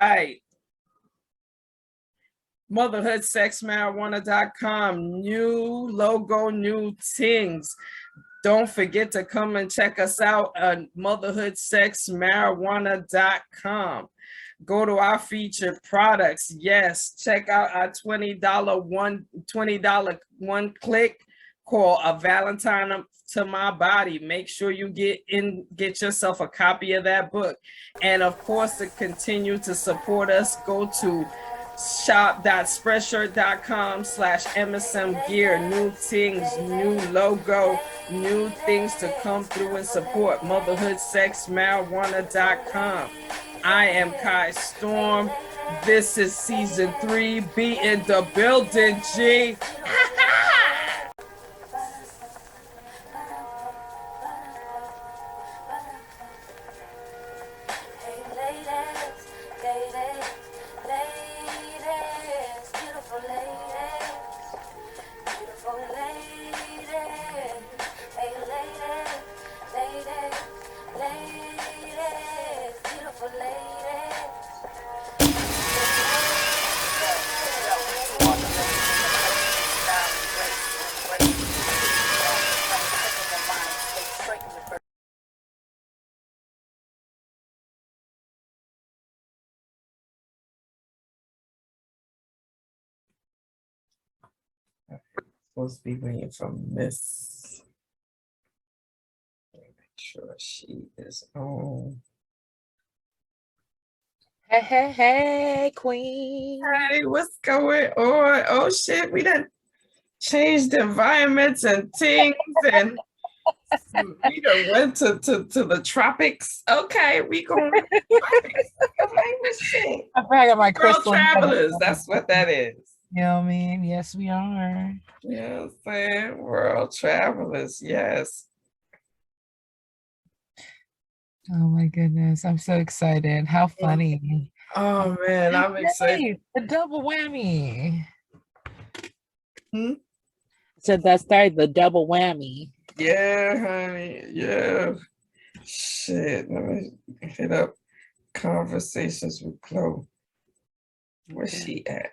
Right. Motherhoodsexmarijuana.com. New logo, new things. Don't forget to come and check us out at motherhoodsexmarijuana.com. Go to our featured products. Yes, check out our $20 one click called A Valentine to My Body. Make sure you get yourself a copy of that book. And of course, to continue to support us, go to shop.spreadshirt.com/MSM gear. New things, new logo, new things to come through and support. Motherhoodsexmarijuana.com. I am Kai Storm. This is season 3. Be in the building, G. Supposed to be waiting for Miss. Make sure she is on. Hey, queen. Hey, what's going on? Oh shit, we done changed environments and things, and we done went to the tropics. Okay, we going to the tropics. Shit. I got my World travelers, that's what that is. You know what I mean? Yes, we are. You know what I'm saying? World travelers, yes. Oh my goodness, I'm so excited. How funny. Oh man, I'm excited. The double whammy. So that started the double whammy. Yeah, honey. Yeah. Shit. Let me hit up Conversations with Chloe. Where's she at?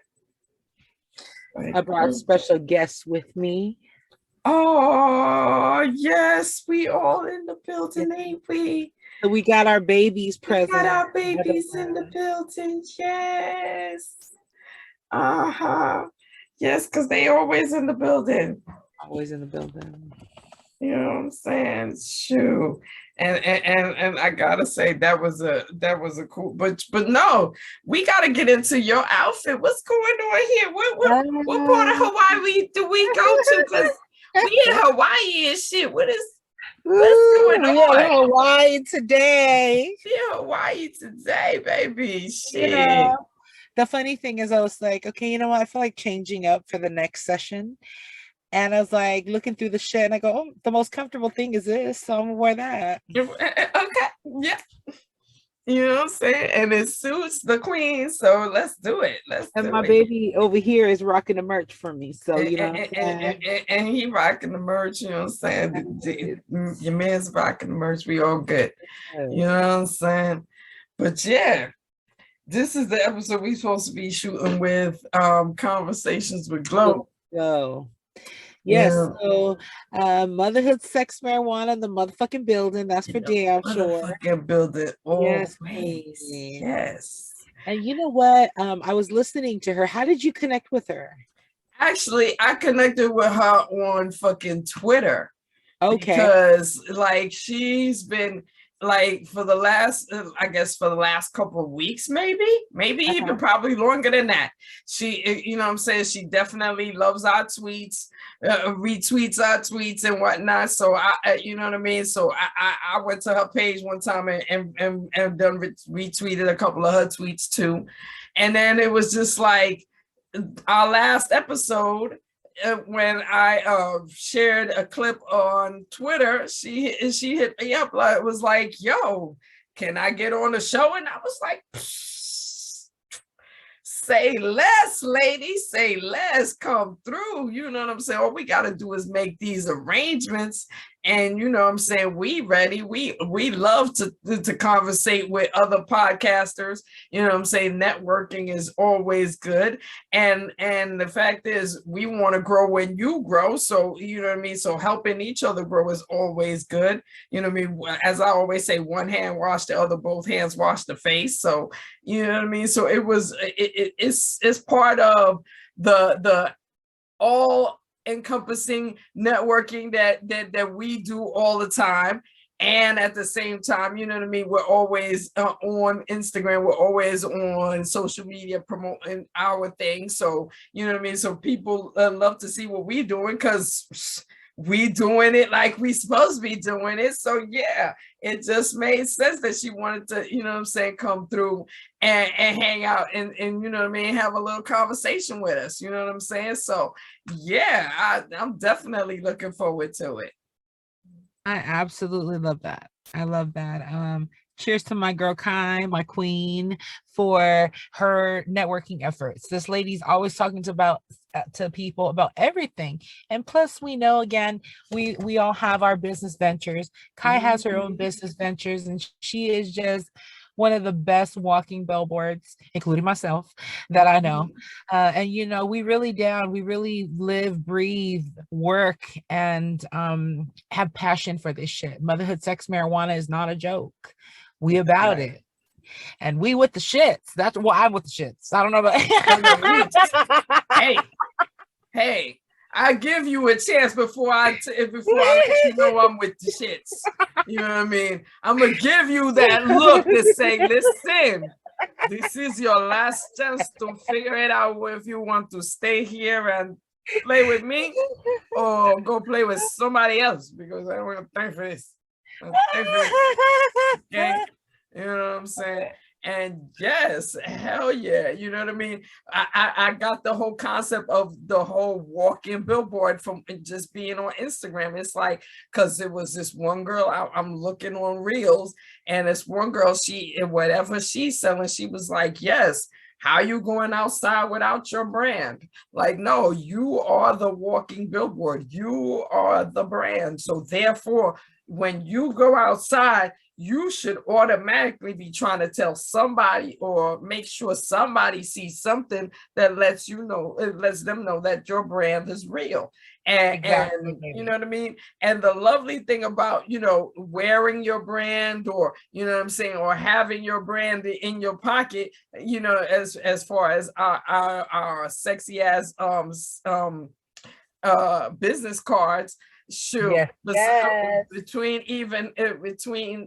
I brought special guests with me. Oh, yes. We all in the building, ain't we? So we got our babies present. We got our babies in the building. Yes. Uh-huh. Yes, because they always in the building. Always in the building. You know what I'm saying? Shoot. And I gotta say that was a cool, but no, we gotta get into your outfit. What's going on here? What part of Hawaii do we go to? Because we in Hawaii and shit. What's going on? We're in Hawaii today. We're in Hawaii today, baby. Shit. You know, the funny thing is, I was like, okay, you know what? I feel like changing up for the next session. And I was like looking through the shit and I go, oh, the most comfortable thing is this. So I'm gonna wear that. Okay. Yeah. You know what I'm saying? And it suits the queen. So let's do it. And my baby over here is rocking the merch for me. So, you know. And he rocking the merch, you know what I'm saying? Your man's rocking the merch. We all good. You know what I'm saying? But yeah. This is the episode we're supposed to be shooting with Conversations with Glow. So yes, yeah. So Motherhood Sex Marijuana, the motherfucking building. That's for damn sure. Motherfucking building. Yes, yes. And you know what? I was listening to her. How did you connect with her? Actually, I connected with her on fucking Twitter. Okay. Because like she's been like for the last couple of weeks, maybe even probably longer than that. She, you know what I'm saying? She definitely loves our tweets, retweets our tweets and whatnot. So I you know what I mean? So I went to her page one time and done retweeted a couple of her tweets too. And then it was just like our last episode, when I shared a clip on Twitter, she hit me up, like, was like, yo, can I get on the show? And I was like, say less, lady, say less, come through. You know what I'm saying? All we got to do is make these arrangements And you know what I'm saying, we ready. We love to conversate with other podcasters. You know what I'm saying? Networking is always good. And the fact is we want to grow when you grow. So you know what I mean? So helping each other grow is always good. You know what I mean? As I always say, one hand wash the other, both hands wash the face. So you know what I mean? So it's part of the all encompassing networking that we do all the time. And at the same time, you know what I mean, we're always on Instagram, we're always on social media promoting our thing. So you know what I mean, so people love to see what we're doing, because we doing it like we supposed to be doing it. So yeah, it just made sense that she wanted to, you know what I'm saying, come through and hang out and you know what I mean, have a little conversation with us, you know what I'm saying? So yeah, I'm definitely looking forward to it. I absolutely love that. I love that. Cheers to my girl Kai, my queen, for her networking efforts. This lady's always talking to people about everything. And plus, we know, again, we all have our business ventures. Kai has her own business ventures, and she is just one of the best walking billboards, including myself, that I know. And you know, we really live, breathe, work, and have passion for this shit. Motherhood, sex, marijuana is not a joke. We about it. And we with the shits. That's why I'm with the shits. I don't know about hey, I give you a chance before I let you know I'm with the shits. You know what I mean? I'm gonna give you that look to say, listen, this is your last chance to figure it out if you want to stay here and play with me or go play with somebody else, because I don't want to pay for this. Okay, you know what I'm saying? And yes, hell yeah, you know what I mean? I got the whole concept of the whole walking billboard from just being on Instagram. It's like, because it was this one girl, I'm looking on Reels, and this one girl, whatever she's selling, she was like, yes, how you going outside without your brand? Like, no, you are the walking billboard. You are the brand. So therefore, when you go outside, you should automatically be trying to tell somebody or make sure somebody sees something that lets them know that your brand is real. And you know what I mean? And the lovely thing about, you know, wearing your brand, or, you know what I'm saying, or having your brand in your pocket, you know, as far as our sexy ass business cards, sure. Yes. Between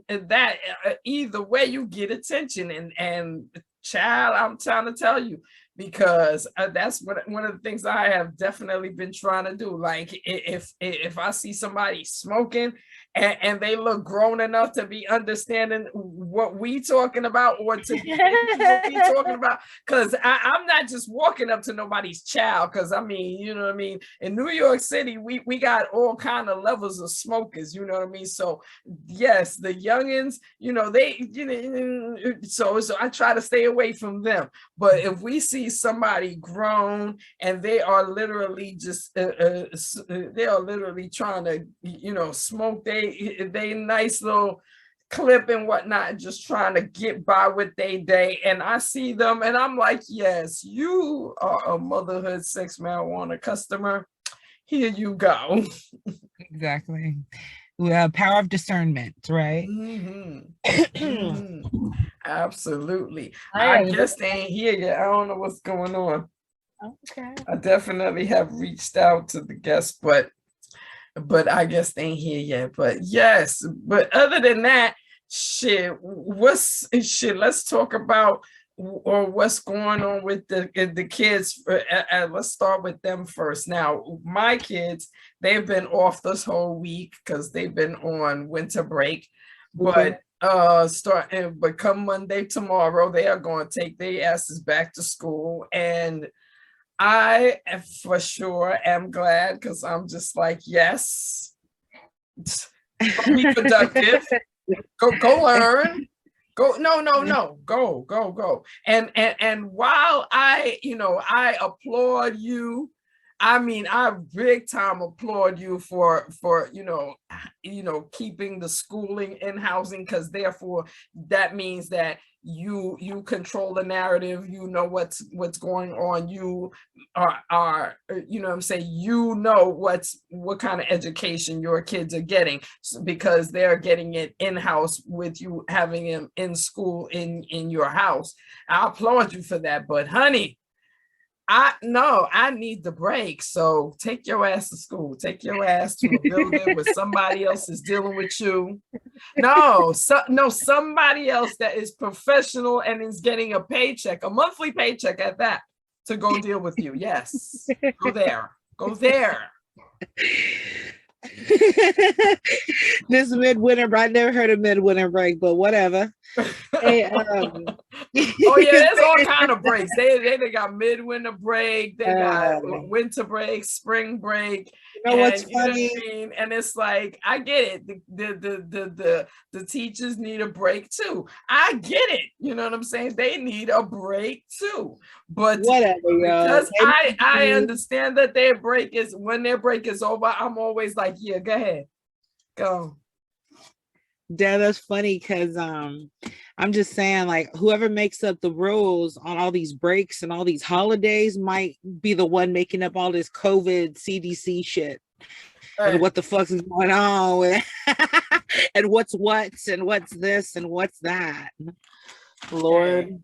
that, either way, you get attention, and child, I'm trying to tell you, because that's one of the things I have definitely been trying to do. Like, if I see somebody smoking and they look grown enough to be understanding what we talking about, or to be what we talking about, because I'm not just walking up to nobody's child, because I mean, you know what I mean, in New York City, we got all kind of levels of smokers, you know what I mean? So yes, the youngins, you know, they, you know, so I try to stay away from them. But if we see somebody grown and they are literally just they are literally trying to, you know, smoke they nice little clip and whatnot, just trying to get by with their day, and I see them and I'm like, yes, you are a motherhood sex marijuana customer. Here you go. Exactly. Power of discernment, right? Absolutely. I guess they ain't here yet. I don't know what's going on. Okay. I definitely have reached out to the guests, but I guess they ain't here yet. But yes, but other than that, let's talk about what's going on with the kids. Let's start with them first. Now, my kids, they've been off this whole week because they've been on winter break, but but come Monday, tomorrow, they are going to take their asses back to school, and I for sure am glad, because I'm just like, yes, be productive, go learn, go, no, go. And while I applaud you I mean, I big time applaud you for keeping the schooling in housing, because therefore that means that you control the narrative, you know what's going on, you are what I'm saying, what kind of education your kids are getting, because they're getting it in-house with you having them in school in your house. I applaud you for that, but honey, I need the break. So take your ass to school. Take your ass to a building where somebody else is dealing with you. No, somebody else that is professional and is getting a paycheck, a monthly paycheck at that, to go deal with you. Yes. Go there. Go there. This midwinter break, I never heard of midwinter break, but whatever. Hey, oh yeah, there's all kind of breaks. They got midwinter break, they got winter break, spring break. You know what's funny? You know what I mean? And it's like, I get it. The teachers need a break too. I get it. You know what I'm saying? They need a break too. But whatever, because I understand that when their break is over, I'm always like, yeah, go ahead. Go. Yeah, that's funny, because I'm just saying, like, whoever makes up the rules on all these breaks and all these holidays might be the one making up all this COVID CDC shit. Right. And what the fuck is going on with and what's and what's this and what's that. Lord.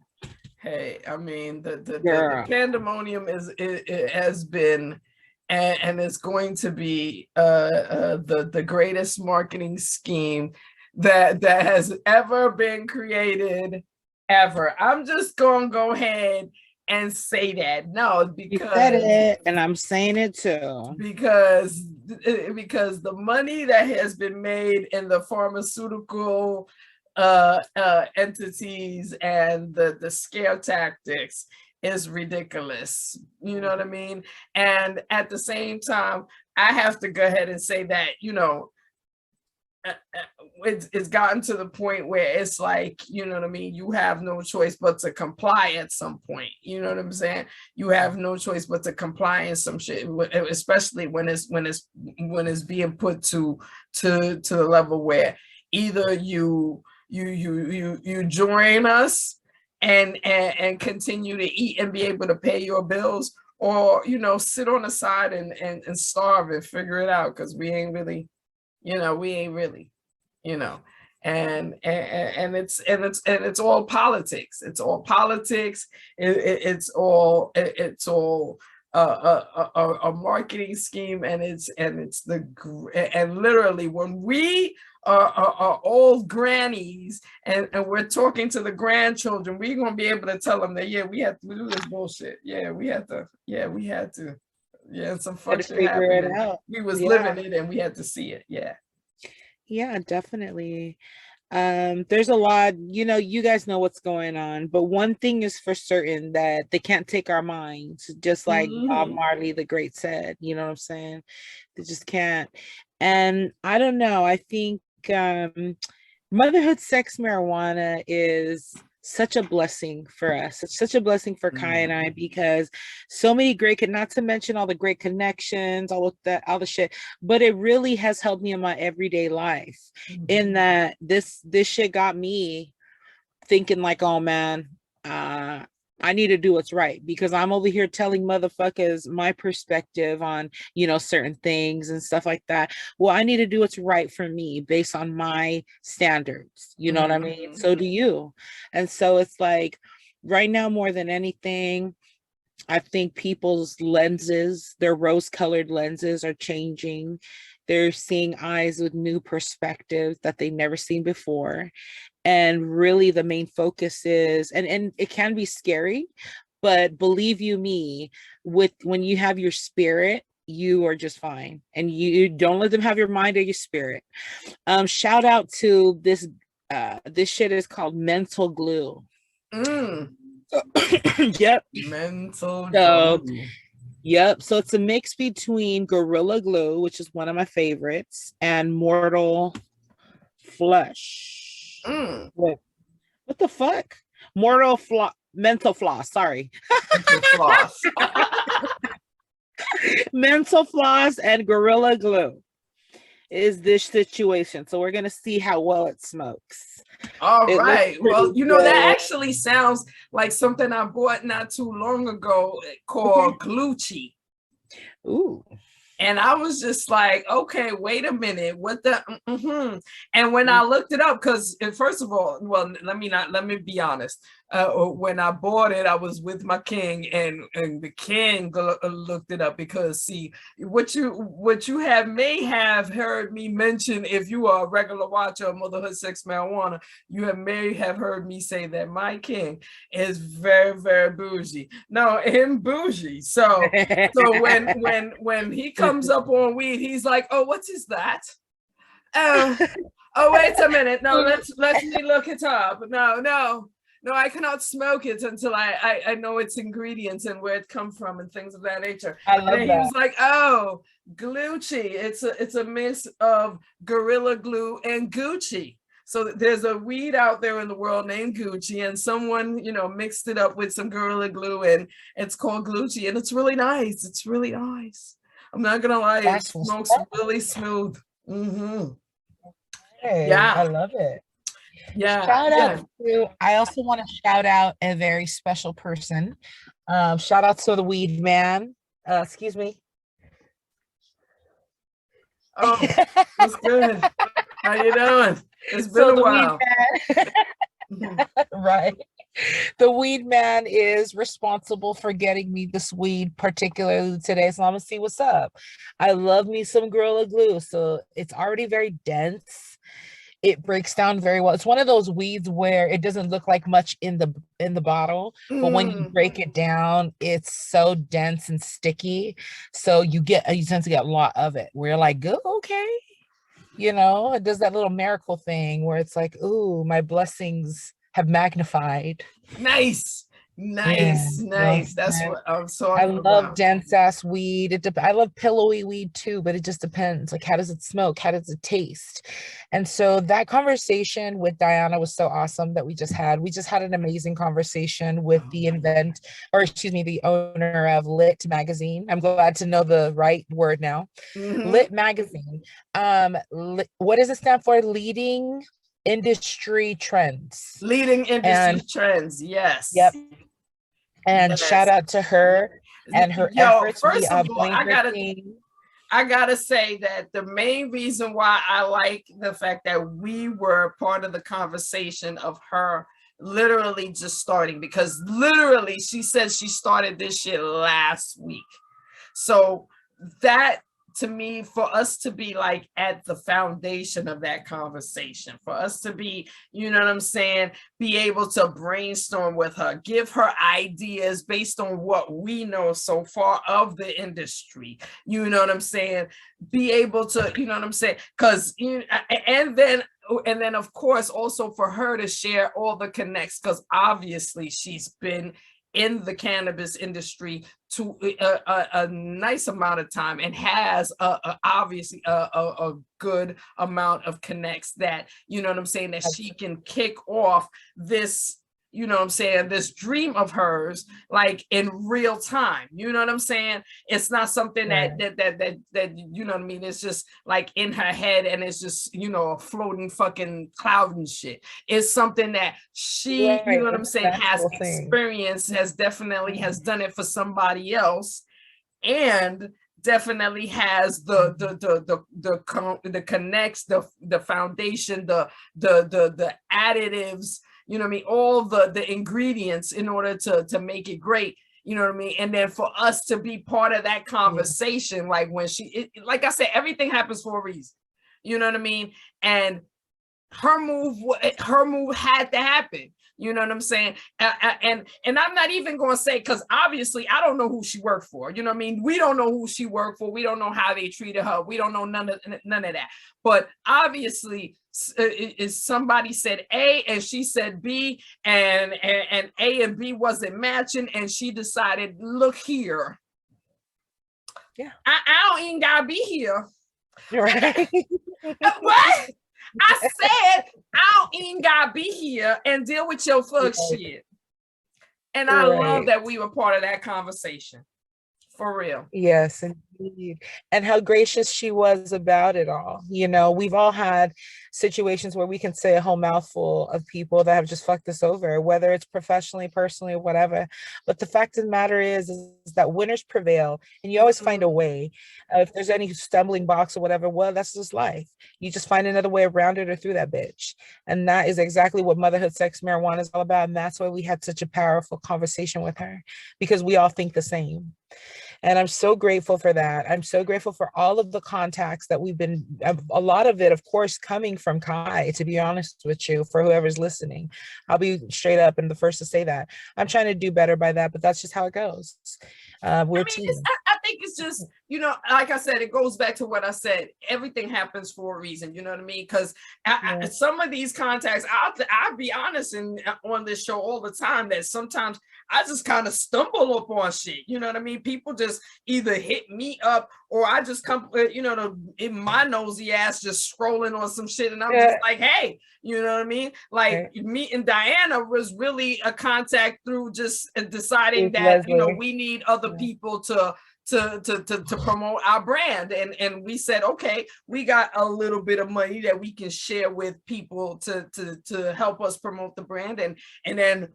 Hey, I mean, the pandemonium it has been and it's going to be the greatest marketing scheme that has ever been created, ever. I'm just gonna go ahead and say that. No, because you said it, and I'm saying it too. Because the money that has been made in the pharmaceutical entities and the scare tactics is ridiculous. You know what I mean? And at the same time, I have to go ahead and say that, it's gotten to the point where it's like, you know what I mean, you have no choice but to comply at some point. You know what I'm saying? You have no choice but to comply in some shit, especially when it's being put to the level where either you join us and continue to eat and be able to pay your bills, or sit on the side and starve and figure it out, because we ain't really, and it's all politics. It's all politics. It's all a marketing scheme, and literally when we are old grannies and we're talking to the grandchildren, we're gonna be able to tell them that we had to do this bullshit. We had to. Some fuck shit happened. We was living it and we had to see it. Yeah, definitely. There's a lot, you guys know what's going on, but one thing is for certain, that they can't take our minds, just like Bob Marley the Great said. You know what I'm saying? They just can't. And I don't know, I think motherhood sex marijuana is such a blessing for us. It's such a blessing for Kai and I, because so many great, not to mention all the great connections, all the shit, but it really has helped me in my everyday life, in that this shit got me thinking like, oh man, I need to do what's right, because I'm over here telling motherfuckers my perspective on, certain things and stuff like that. Well, I need to do what's right for me based on my standards. You know what I mean? So do you. And so it's like, right now, more than anything, I think people's lenses, their rose-colored lenses, are changing. They're seeing eyes with new perspectives that they've never seen before. And really the main focus is, and it can be scary, but believe you me, when you have your spirit, you are just fine. And you don't let them have your mind or your spirit. Shout out to this shit is called mental glue. Yep. Mental glue. Yep. So it's a mix between Gorilla Glue, which is one of my favorites, and Mortal Flush. What the fuck? Mental floss. Sorry. Mental floss. Mental floss and Gorilla Glue is this situation. So we're gonna see how well it smokes. All right. Well, that actually sounds like something I bought not too long ago called Glucci. Ooh. And I was just like, okay, wait a minute, what the? And when I looked it up, because first of all, well, let me be honest. When I bought it, I was with my king, and the king looked it up because see, what you may have heard me mention if you are a regular watcher of Motherhood Sex Marijuana, may have heard me say that my king is very, very bougie. No, him bougie. So when he comes up on weed, he's like, oh, what is that? Oh, wait a minute. No, let me look it up. No, I cannot smoke it until I know its ingredients and where it comes from and things of that nature. I love and that. He was like, oh, Glucci. It's a mix of Gorilla Glue and Gucci. So there's a weed out there in the world named Gucci, and someone, mixed it up with some Gorilla Glue, and it's called Glucci, and it's really nice. It's really nice. I'm not gonna lie, it smokes really smooth. Hey, yeah, I love it. Yeah. Shout out to, I also want to shout out a very special person. Shout out to the weed man. Excuse me. Oh, that's good. How you doing? It's been a while. Right. The weed man is responsible for getting me this weed, particularly today. So I'm gonna see what's up. I love me some Gorilla Glue. So it's already very dense. It breaks down very well. It's one of those weeds where it doesn't look like much in the bottle, but when you break it down, it's so dense and sticky. So you tend to get a lot of it. Where you're like, go, okay. It does that little miracle thing where it's like, ooh, my blessings have magnified. Nice. That's what I'm talking about. I love dense ass weed. I love pillowy weed too, but it just depends. Like, how does it smoke? How does it taste? And so that conversation with Diana was so awesome that we just had. We just had an amazing conversation with the owner of Lit Magazine. I'm glad to know the right word now. Lit Magazine. What does it stand for? Leading industry trends. Leading industry trends, yes. Yep. And shout out to her and her efforts. First of all, I gotta say that the main reason why I like the fact that we were part of the conversation of her literally just starting, because literally she said she started this shit last week. So that, to me, for us to be like at the foundation of that conversation, for us to be, be able to brainstorm with her, give her ideas based on what we know so far of the industry, be able to, because, and then of course, also for her to share all the connects, because obviously she's been in the cannabis industry to a nice amount of time and has obviously a good amount of connects that, that she can kick off this, this dream of hers, like in real time. It's not something that it's just like in her head and it's just, a floating fucking cloud and shit. It's something that she, has experience, has done it for somebody else, and definitely has the connects, the foundation, the additives, all the ingredients in order to make it great, and then for us to be part of that conversation, like when like I said, everything happens for a reason, and her move had to happen. You know what I'm saying? And I'm not even going to say, because obviously I don't know who she worked for. We don't know who she worked for. We don't know how they treated her. We don't know none of that. But obviously, is somebody said A and she said B, and A and B wasn't matching, and she decided, look here. Yeah, I don't even gotta be here. Right. What? I said, I don't even gotta be here and deal with your fuck shit. And I love that we were part of that conversation. For real. Yes, indeed. And how gracious she was about it all. You know, we've all had situations where we can say a whole mouthful of people that have just fucked us over, whether it's professionally, personally, or whatever. But the fact of the matter is that winners prevail, and you always find a way. If there's any stumbling blocks or whatever, well, that's just life. You just find another way around it or through that bitch. And that is exactly what motherhood, sex, marijuana is all about. And that's why we had such a powerful conversation with her, because we all think the same. And I'm so grateful for that. I'm so grateful for all of the contacts that we've been, a lot of it, of course, coming from Kai, to be honest with you, for whoever's listening. I'll be straight up and the first to say that. I'm trying to do better by that, but that's just how it goes. We're a team. I think it's just, you know, like I said, it goes back to what I said. Everything happens for a reason, you know what I mean? Because some of these contacts, I'll be honest on this show all the time that sometimes I just kind of stumble upon shit, you know what I mean? People just either hit me up or I just come, you know, in my nosy ass just scrolling on some shit and I'm just like, hey, you know what I mean? Like me and Diana was really a contact through just deciding that, you know, we need other people to promote our brand, and we said, okay, we got a little bit of money that we can share with people to help us promote the brand, and then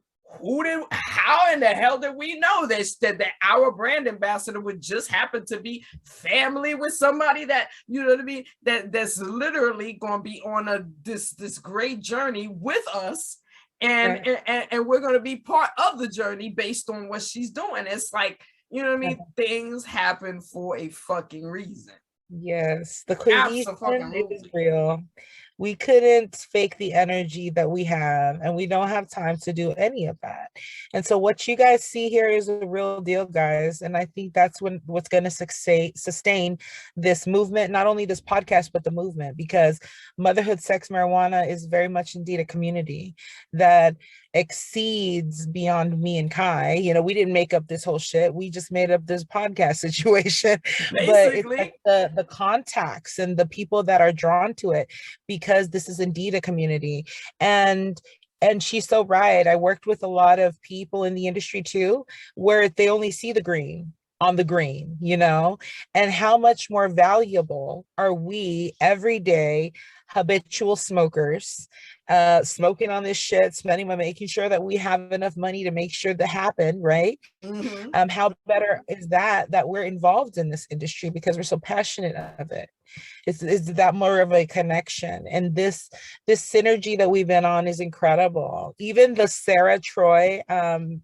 how in the hell did we know that our brand ambassador would just happen to be family with somebody that, you know what I mean, that's literally going to be on this great journey with us, and we're going to be part of the journey based on what she's doing. It's like, you know what I mean? Things happen for a fucking reason. Yes, the cohesion is real. We couldn't fake the energy that we have, and we don't have time to do any of that. And so what you guys see here is a real deal, guys. And I think that's what's going to sustain this movement, not only this podcast, but the movement, because motherhood, sex, marijuana is very much indeed a community that exceeds beyond me and Kai. You know, we didn't make up this whole shit. We just made up this podcast situation. Basically. But it's like the contacts and the people that are drawn to it, because this is indeed a community. And she's so right. I worked with a lot of people in the industry too, where they only see the green on the green, you know, and how much more valuable are we everyday habitual smokers, smoking on this shit, spending by making sure that we have enough money to make sure that happen, right? Mm-hmm. How better is that we're involved in this industry because we're so passionate of it? Is that more of a connection? And this synergy that we've been on is incredible. Even the Sarah Troy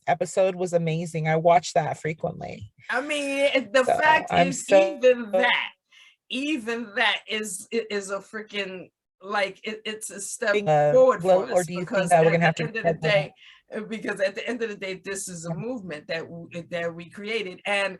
episode was amazing. I watch that frequently. I mean, the fact is, even that is a freaking, like, it's a step forward for us, or do you think that we're gonna have to end of the day, because at the end of the day, this is a movement that we created, and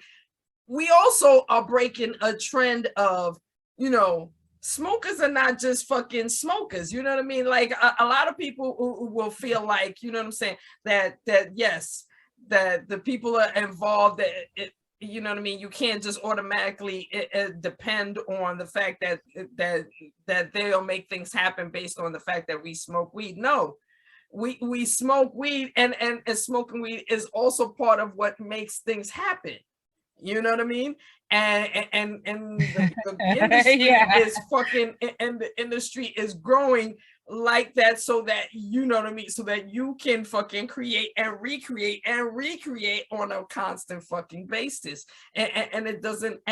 we also are breaking a trend of, you know, smokers are not just fucking smokers, you know what I mean? Like a lot of people will feel like, you know what I'm saying, that yes, that the people are involved, that you know what I mean, you can't just automatically depend on the fact that they'll make things happen based on the fact that we smoke weed. No, we smoke weed, and smoking weed is also part of what makes things happen. You know what I mean? And the industry is fucking, and the industry is growing like that, so that, you know what I mean, so that you can fucking create and recreate on a constant fucking basis, and it doesn't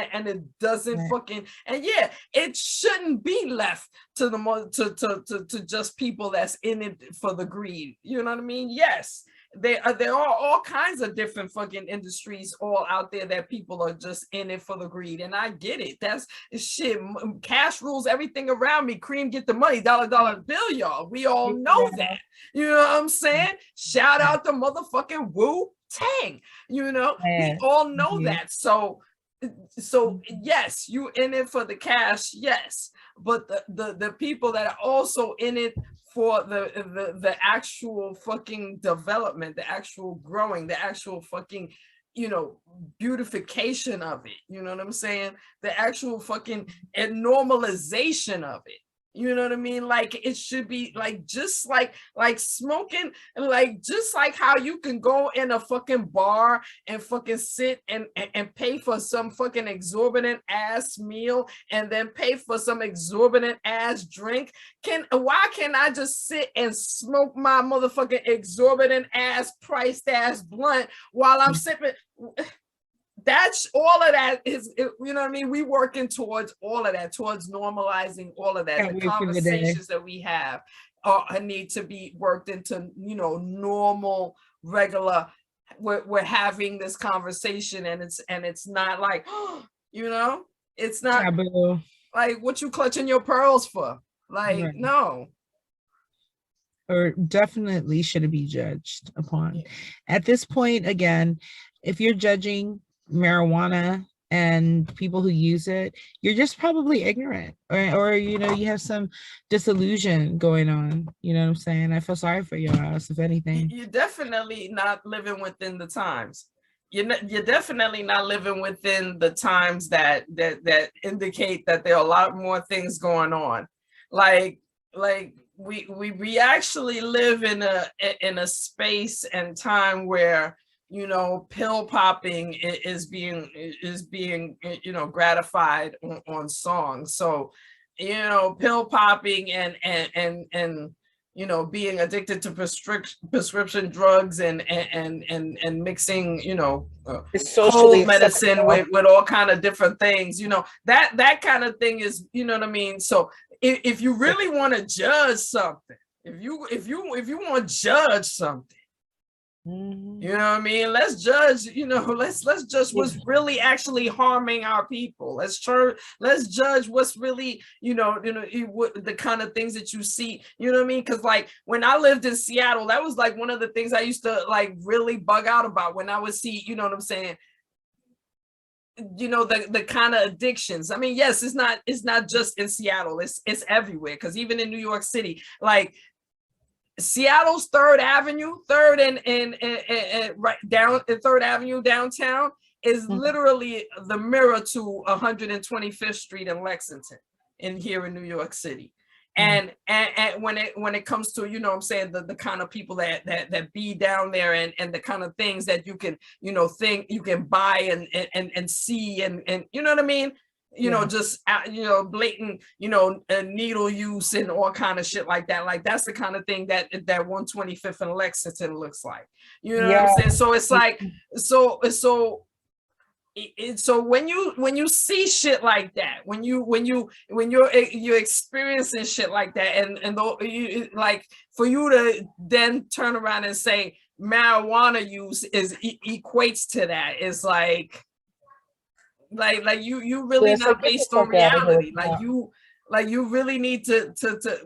fucking, and yeah, it shouldn't be left to to just people that's in it for the greed. You know what I mean? Yes. There are all kinds of different fucking industries all out there that people are just in it for the greed, and I get it. That's shit. Cash rules everything around me. Cream get the money, dollar bill, y'all. We all know that. You know what I'm saying? Shout out to motherfucking Wu-Tang. You know, we all know that. So yes, you in it for the cash, yes, but the people that are also in it for the actual fucking development, the actual growing, the actual fucking, you know, beautification of it, you know what I'm saying, the actual fucking normalization of it, You know what I mean? Like it should be like just like smoking, like just like how you can go in a fucking bar and fucking sit and pay for some fucking exorbitant ass meal and then pay for some exorbitant ass drink. Why can't I just sit and smoke my motherfucking exorbitant ass priced ass blunt while I'm sipping? That's all of that is, you know what I mean? We working towards all of that, towards normalizing all of that. Can't The wait for the day. conversations that we have need to be worked into, you know, normal, regular. We're having this conversation, and it's not like, you know, it's not Taboo. like what you clutching your pearls for. Like, Right. no. Or definitely shouldn't be judged upon. At this point, again, if you're judging marijuana and people who use it, you're just probably ignorant, or you know, you have some disillusion going on. You know what I'm saying? I feel sorry for your ass, if anything. You're definitely not living within the times. You're definitely not living within the times that indicate that there are a lot more things going on. Like we actually live in a space and time where, you know, pill popping is being you know, gratified on songs. So, you know, pill popping and you know, being addicted to prescription drugs and mixing, you know, cold medicine with all kind of different things, you know, that kind of thing is, you know what I mean? So if you really want to judge something, if you want to judge something, you know what I mean? Let's judge, you know, let's judge what's really actually harming our people. Let's judge what's really, you know, the kind of things that you see, you know what I mean? Because like when I lived in Seattle, that was like one of the things I used to like really bug out about when I would see, you know what I'm saying? You know, the kind of addictions. I mean, yes, it's not just in Seattle, it's everywhere. Because even in New York City, like Seattle's Third Avenue, Third and right down Third Avenue downtown is literally the mirror to 125th Street in Lexington, here in New York City. And when it comes to, you know what I'm saying, the kind of people that be down there and the kind of things that you can, you know, think you can buy and see and you know what I mean? You know, just, you know, blatant, you know, needle use and all kind of shit like that. Like that's the kind of thing that 125th and Lexington looks like. You know what I'm saying? So it's like, so when you see shit like that, when you're experiencing shit like that, and like for you to then turn around and say marijuana use equates to that, is like you really not based on reality. Like you really need to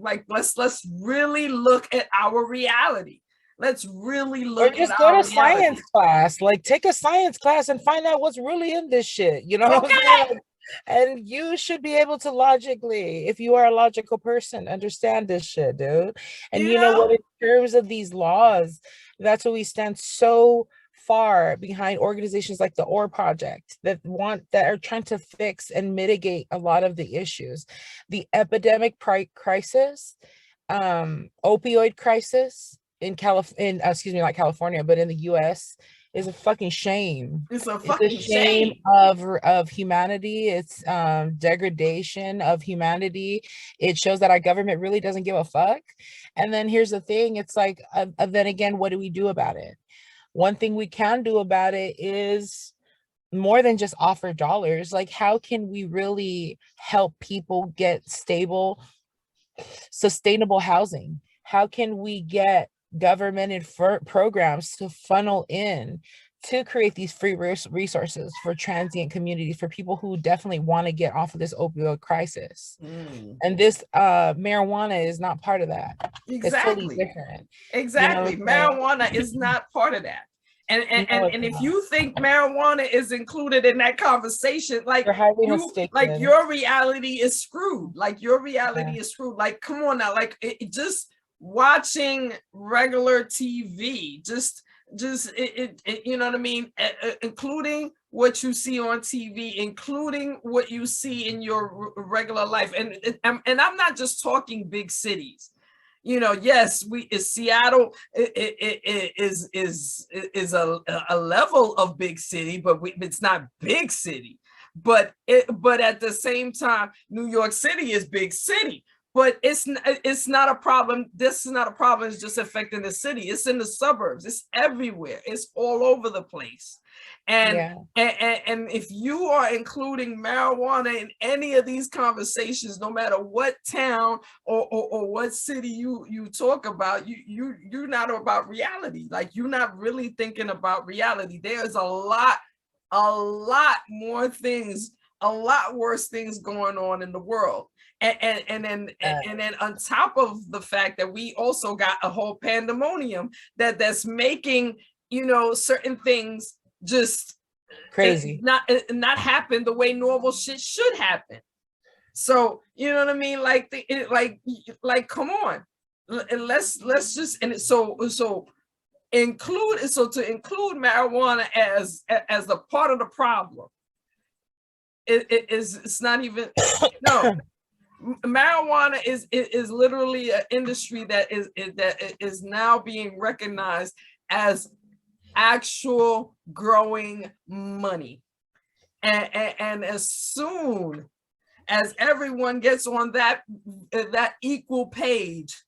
like let's really look at our reality. Let's really look or just at go our to reality. Science class. Like take a science class and find out what's really in this shit. You know what I'm saying? Like, and you should be able to logically, if you are a logical person, understand this shit, dude. And you know what, in terms of these laws, that's what we stand so far behind organizations like the OR Project that are trying to fix and mitigate a lot of the issues. The epidemic crisis, opioid crisis in not California, but in the US is a fucking shame. It's a fucking shame of humanity. It's degradation of humanity. It shows that our government really doesn't give a fuck. And then here's the thing, it's like, then again, what do we do about it? One thing we can do about it is more than just offer dollars. Like, how can we really help people get stable, sustainable housing? How can we get government programs to funnel in to create these free resources for transient communities, for people who definitely want to get off of this opioid crisis? And this marijuana is not part of that. Exactly. It's totally different. Exactly. You know, marijuana is not part of that. And if you think marijuana is included in that conversation, like your reality is screwed. Like your reality is screwed. Like, come on now, like just watching regular TV, just you know what I mean, including what you see on TV, including what you see in your regular life. And I'm not just talking big cities. You know, yes, Seattle is a level of big city, but it's not big city. But at the same time, New York City is big city. But it's not a problem. This is not a problem. It's just affecting the city. It's in the suburbs. It's everywhere. It's all over the place. And if you are including marijuana in any of these conversations, no matter what town or what city you talk about, you're not about reality. Like, you're not really thinking about reality. There's a lot more things, a lot worse things going on in the world. And then on top of the fact that we also got a whole pandemonium that's making, you know, certain things just crazy, not happen the way normal shit should happen. So, you know what I mean? Like come on, let's just, and to include marijuana as a part of the problem. It's not even no. Marijuana is literally an industry that is now being recognized as actual growing money, and as soon as everyone gets on that equal page,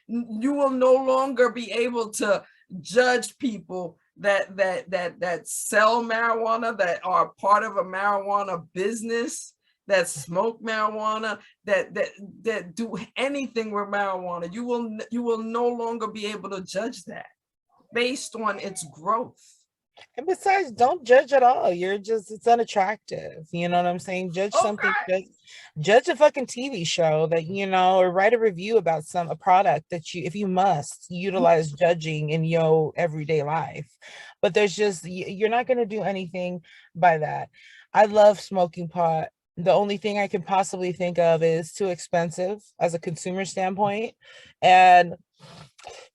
you will no longer be able to judge people that sell marijuana, that are part of a marijuana business, that smoke marijuana, that do anything with marijuana. You will no longer be able to judge that based on its growth. And besides, don't judge at all. It's unattractive. You know what I'm saying? Judge something, judge a fucking TV show that, you know, or write a review about a product that if you must utilize judging in your everyday life. But you're not going to do anything by that. I love smoking pot. The only thing I can possibly think of is too expensive as a consumer standpoint. And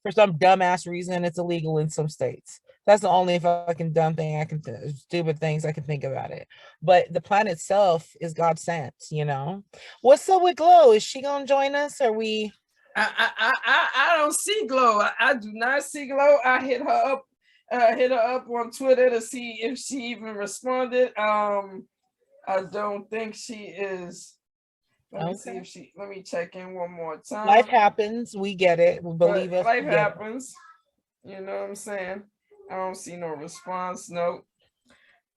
for some dumbass reason, it's illegal in some states. That's the only fucking dumb thing stupid things I can think about it. But the plant itself is God sent, you know. What's up with Glow? Is she gonna join us? Or we? I don't see Glow. I do not see Glow. I hit her up on Twitter to see if she even responded. I don't think she is. Let me check in one more time. Life happens. We get it. We believe us. Life happens. You know what I'm saying? I don't see no response note.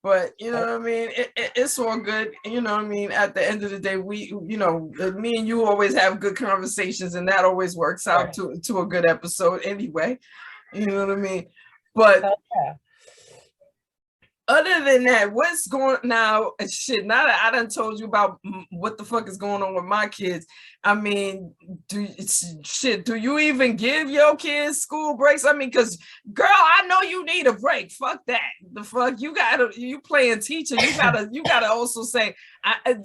But you know what I mean? It's all good. You know what I mean? At the end of the day, me and you always have good conversations, and that always works out to a good episode anyway. You know what I mean? But other than that, what's going now? Shit, now that I done told you about what the fuck is going on with my kids, I mean, do you even give your kids school breaks? I mean, because girl, I know you need a break. Fuck that. The fuck you playing teacher. You gotta also say,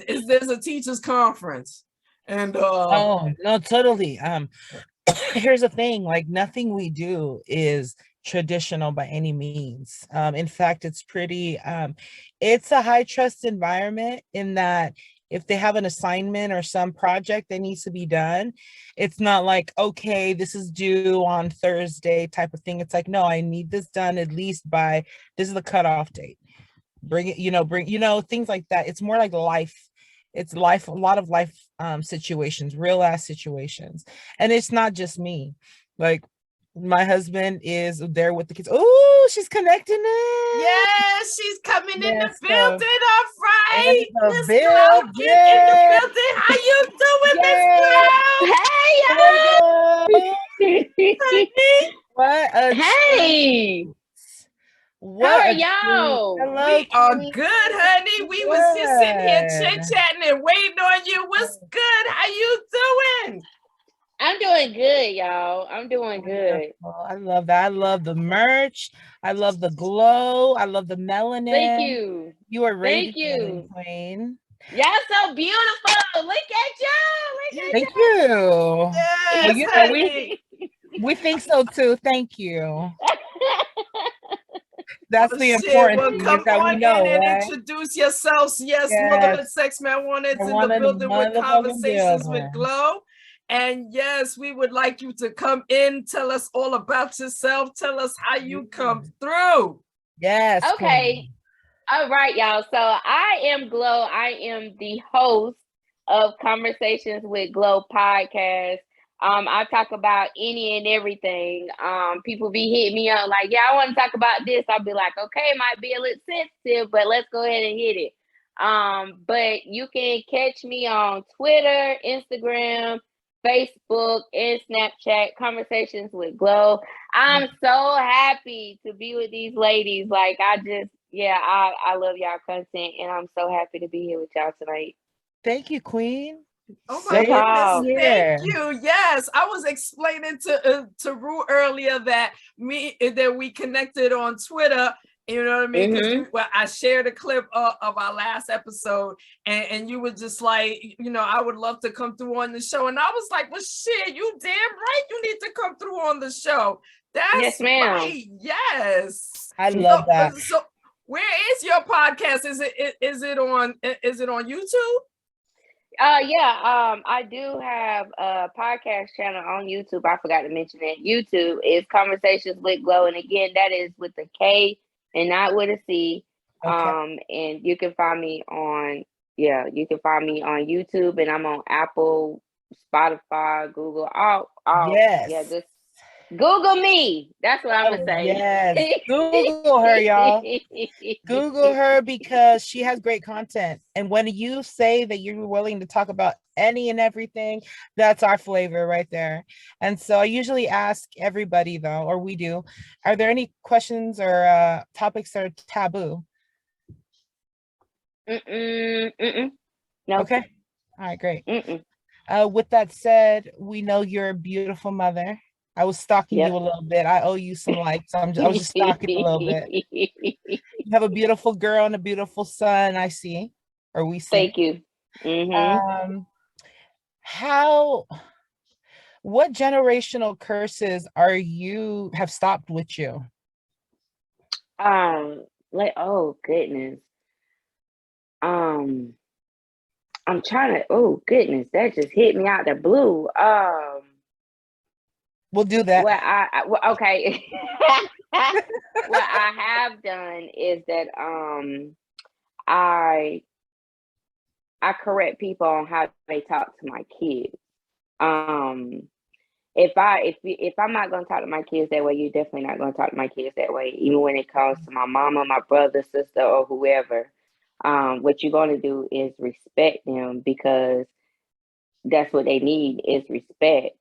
there's a teachers conference, and oh no, totally. Here's the thing: like, nothing we do is traditional by any means. In fact, it's pretty it's a high trust environment, in that if they have an assignment or some project that needs to be done, it's not like, okay, this is due on Thursday type of thing. It's like, no, I need this done at least by, this is the cutoff date. Bring it, things like that. It's more like life. It's life, a lot of life situations, real ass situations. And it's not just me. Like, my husband is there with the kids. Oh, she's connecting it. Yes, she's coming in the building. All right. Miss Glow, get in the building. How you doing, Miss Glow? What? Hey. What? How are y'all? Hello, we are good, honey. We was just sitting here chit-chatting and waiting on you. What's good? How you doing? I'm doing good, y'all. I'm doing good. I love that. I love the merch. I love the glow. I love the melanin. Thank you. You are radiant, Thank you, queen. Y'all so beautiful. Look at y'all. Thank you. Yes, well, we think so too. Thank you. That's the Shit, important well, thing come is that we on know, in and right? introduce yourselves. Yes, Motherless Yes. Sex Man Wanted I in the want a building with motherfucking Conversations with builder. Glow. And yes, we would like you to come in, tell us all about yourself, tell us how you come through. Yes. Okay. Queen. All right, y'all. So I am Glow. I am the host of Conversations with Glow podcast. I talk about any and everything. People be hitting me up like, yeah, I want to talk about this. I'll be like, okay, it might be a little sensitive, but let's go ahead and hit it. But you can catch me on Twitter, Instagram, Facebook, and Snapchat, Conversations with Glow. I'm so happy to be with these ladies. Like, I love y'all content, and I'm so happy to be here with y'all tonight. Thank you, Queen. Oh my Same goodness, here. thank you. Yes, I was explaining to Rue earlier that we connected on Twitter. You know what I mean? Because I shared a clip of our last episode, and you were just like, you know, I would love to come through on the show. And I was like, well, shit, you damn right, you need to come through on the show. That's yes, ma'am. right. Yes, I love that. So, where is your podcast? Is it on YouTube? I do have a podcast channel on YouTube. I forgot to mention that. YouTube is Conversations with Glow, and again, that is with a K and not with a C. Okay. And you can find me on YouTube, and I'm on Apple, Spotify, Google, all Yes. yeah, just Google me. That's what I'm gonna say. Yes. Google her, y'all. Google her because she has great content. And when you say that you're willing to talk about any and everything, that's our flavor right there. And so I usually ask everybody though, or we do, are there any questions or topics that are taboo? No. Okay. All right, great. With that said, we know you're a beautiful mother. I was stalking you a little bit. I owe you some likes. I was just stalking a little bit. You have a beautiful girl and a beautiful son, I see, or we see. Thank you. What generational curses have stopped with you? Oh goodness. I'm trying to, oh goodness, that just hit me out the blue. We'll do that. Okay. What I have done is that I correct people on how they talk to my kids. If I'm not gonna talk to my kids that way, you're definitely not gonna talk to my kids that way, even when it comes to my mama, my brother, sister, or whoever. What you're gonna do is respect them, because that's what they need is respect.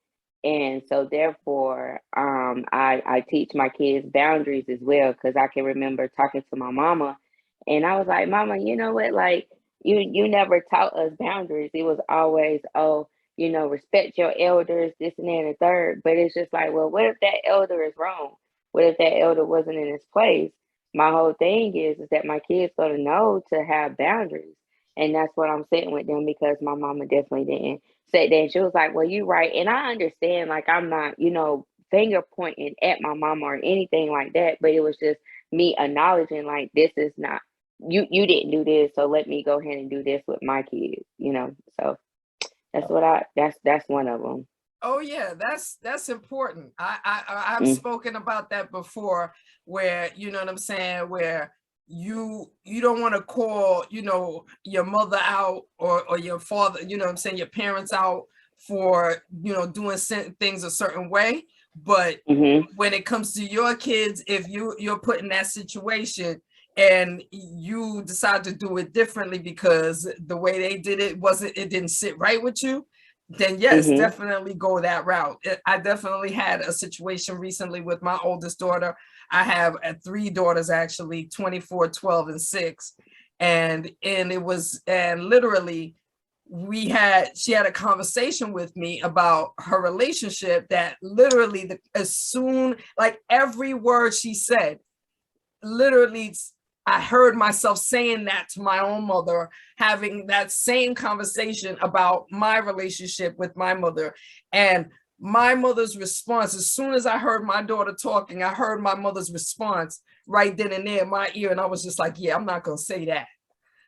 And so therefore, I teach my kids boundaries as well, because I can remember talking to my mama, and I was like, Mama, you know what? Like, you never taught us boundaries. It was always, oh, you know, respect your elders, this and that and the third. But it's just like, well, what if that elder is wrong? What if that elder wasn't in his place? My whole thing is that my kids gonna know to have boundaries. And that's what I'm sitting with them, because my mama definitely didn't say that. And she was like, well, you're right. And I understand, like, I'm not, you know, finger pointing at my mama or anything like that, but it was just me acknowledging, like, this is not, you didn't do this, so let me go ahead and do this with my kids, you know. So that's one of them. Oh yeah, that's important. I've spoken about that before, where, you know what I'm saying, where you don't want to call, you know, your mother out or your father, you know what I'm saying, your parents out for, you know, doing certain things a certain way. But when it comes to your kids, if you're put in that situation and you decide to do it differently because the way they did it didn't sit right with you, then yes, definitely go that route. I definitely had a situation recently with my oldest daughter. I have 3 daughters, actually, 24, 12, and 6. And literally she had a conversation with me about her relationship that literally as soon, like every word she said, literally I heard myself saying that to my own mother, having that same conversation about my relationship with my mother. And my mother's response, as soon as I heard my daughter talking, I heard my mother's response right then and there in my ear. And I was just like, yeah, I'm not going to say that.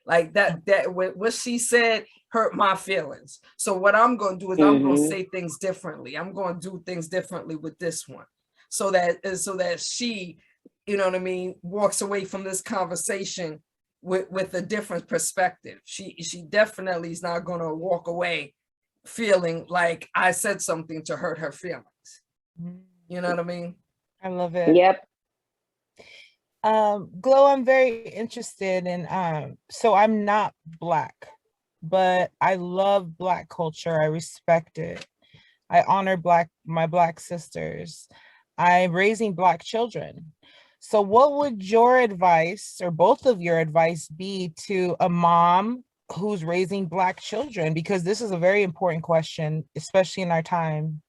Like that what she said hurt my feelings. So what I'm going to do is I'm going to say things differently. I'm going to do things differently with this one. So that she, you know what I mean, walks away from this conversation with a different perspective. She definitely is not going to walk away feeling like I said something to hurt her feelings. You know what I mean? I love it. Yep. Glow, I'm very interested in, so I'm not Black, but I love Black culture. I respect it. I honor my Black sisters. I'm raising Black children. So what would your advice, or both of your advice, be to a mom who's raising Black children? Because this is a very important question, especially in our time.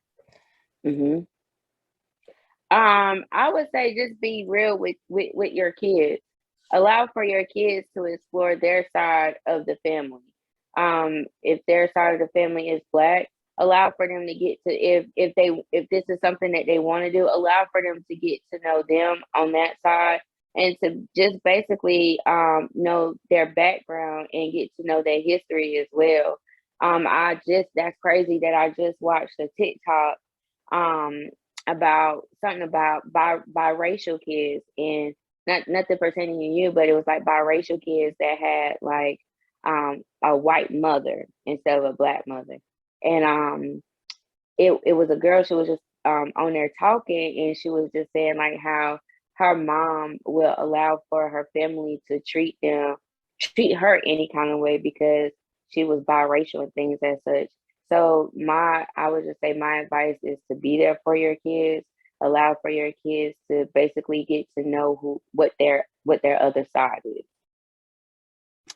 I would say just be real with your kids. Allow for your kids to explore their side of the family. If their side of the family is Black, allow for them to get to, if this is something that they want to do, allow for them to get to know them on that side, and to just basically know their background and get to know their history as well. That's crazy that I just watched a TikTok about something about biracial kids, and nothing pertaining to you, but it was like biracial kids that had like a white mother instead of a Black mother. And it was a girl, she was just on there talking, and she was just saying like how her mom will allow for her family to treat her any kind of way because she was biracial and things as such. So I would just say my advice is to be there for your kids, allow for your kids to basically get to know what their other side is.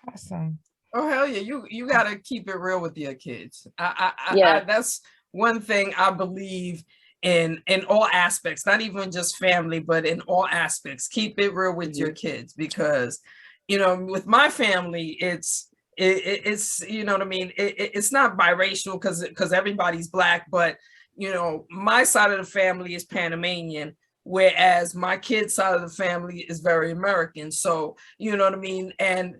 Awesome. Oh, hell yeah. You got to keep it real with your kids. I that's one thing I believe in all aspects, not even just family, but in all aspects. Keep it real with your kids, because, you know, with my family, it's you know what I mean, it's not biracial because everybody's Black, but you know, my side of the family is Panamanian, whereas my kid's side of the family is very American. So you know what I mean, and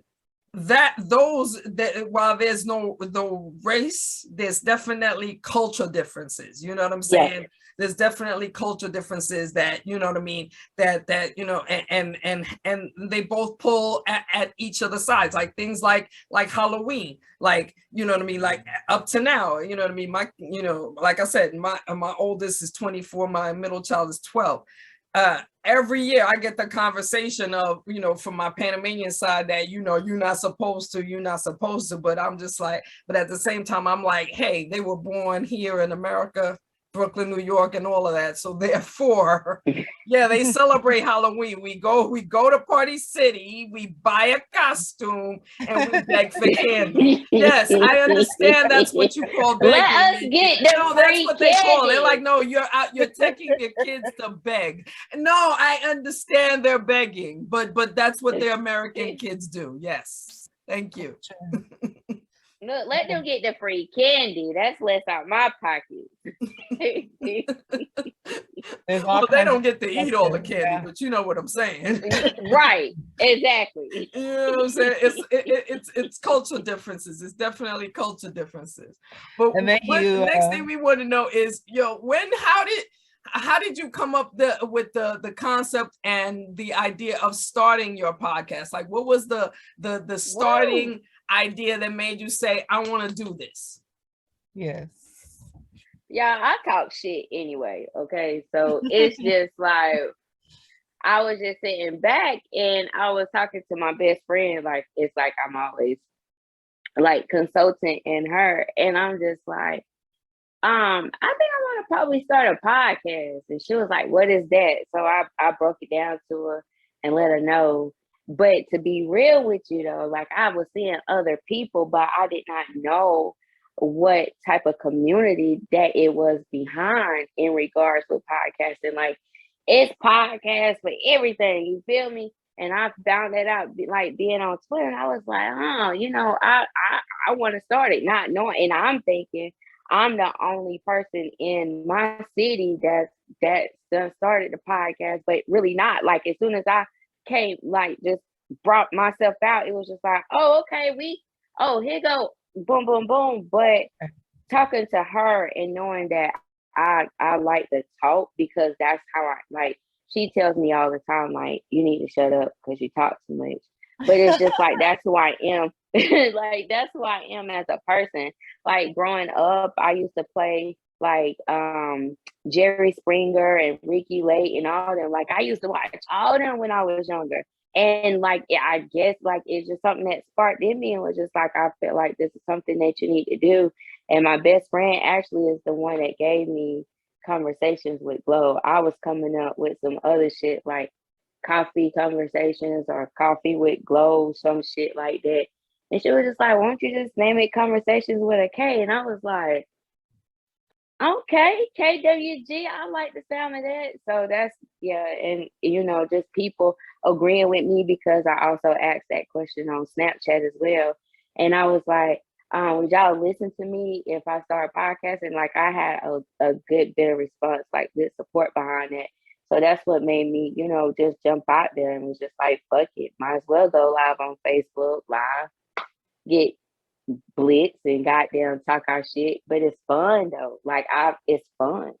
while there's no race, there's definitely cultural differences. You know what I'm saying? There's definitely cultural differences that, you know what I mean, that you know, and they both pull at each other's sides, like things like Halloween, like, you know what I mean, like up to now, you know what I mean, you know, like I said, my oldest is 24, my middle child is 12. Every year I get the conversation of, you know, from my Panamanian side that, you know, you're not supposed to, but I'm just like, but at the same time, I'm like, hey, they were born here in America, Brooklyn, New York, and all of that. So therefore, yeah, they celebrate Halloween. We go to Party City, we buy a costume, and we beg for candy. Yes, I understand that's what you call begging. Let us get the no, free that's what candy. they call it. They're like, no, you're taking your kids to beg. No, I understand they're begging, but that's what the American kids do. Yes, thank you. Look, let them get the free candy. That's less out my pocket. Well, they don't get to eat all the candy, but you know what I'm saying. Right, exactly. You know what I'm saying? It's cultural differences. It's definitely cultural differences. But the next thing we want to know is, how did you come up with the concept and the idea of starting your podcast? Like, what was the starting idea that made you say, I want to do this? Yes. Yeah, I talk shit anyway. Okay, so it's just like, I was just sitting back and I was talking to my best friend. Like, it's like I'm always like consultant in her, and I'm just like, I think I want to probably start a podcast. And she was like, what is that? So I broke it down to her and let her know. But to be real with you though, like, I was seeing other people, but I did not know what type of community that it was behind in regards to podcasting. Like, it's podcasts for everything, you feel me? And I found that out, like, being on Twitter, and I was like, you know, I want to start it, not knowing. And I'm thinking I'm the only person in my city that started the podcast, but really not. Like, as soon as I came, like, just brought myself out. It was just like, oh, okay, here go, boom, boom, boom. But talking to her and knowing that I like to talk, because that's how I, like, she tells me all the time, like, you need to shut up because you talk too much. But it's just like, that's who I am. Like, that's who I am as a person. Like, growing up, I used to play like Jerry Springer and Ricky Lake and all them. Like, I used to watch all them when I was younger. And like, I guess like it's just something that sparked in me and was just like, I feel like this is something that you need to do. And my best friend actually is the one that gave me Conversations with Glow. I was coming up with some other shit like Coffee Conversations or Coffee with Glow, some shit like that. And she was just like, why don't you just name it Conversations with a K? And I was like, okay, KWG, I like the sound of that. So that's, yeah. And, you know, just people agreeing with me, because I also asked that question on Snapchat as well. And I was like, would y'all listen to me if I start podcasting? Like, I had a good bit of response, like good support behind it. So that's what made me, you know, just jump out there and was just like, fuck it. Might as well go live on Facebook, live, get blitz and goddamn talk our shit. But it's fun though. Like, it's fun.